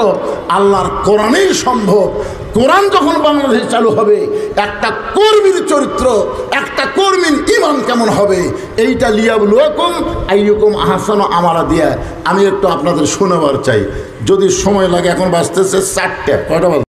আল্লাহর কোরআনেই সম্ভব। কোরআন যখন বাংলাদেশে চালু হবে, একটা কর্মীর চরিত্র, একটা কর্মীর ঈমান কেমন হবে, এইটা লিয়াবলুয়াকুম আইয়ুকুম আহসানু আমালা দিয়া আমি একটু আপনাদের শোনাবার চাই, যদি সময় লাগে। এখন বাজতেছে 4টা, কয়টা বাজে?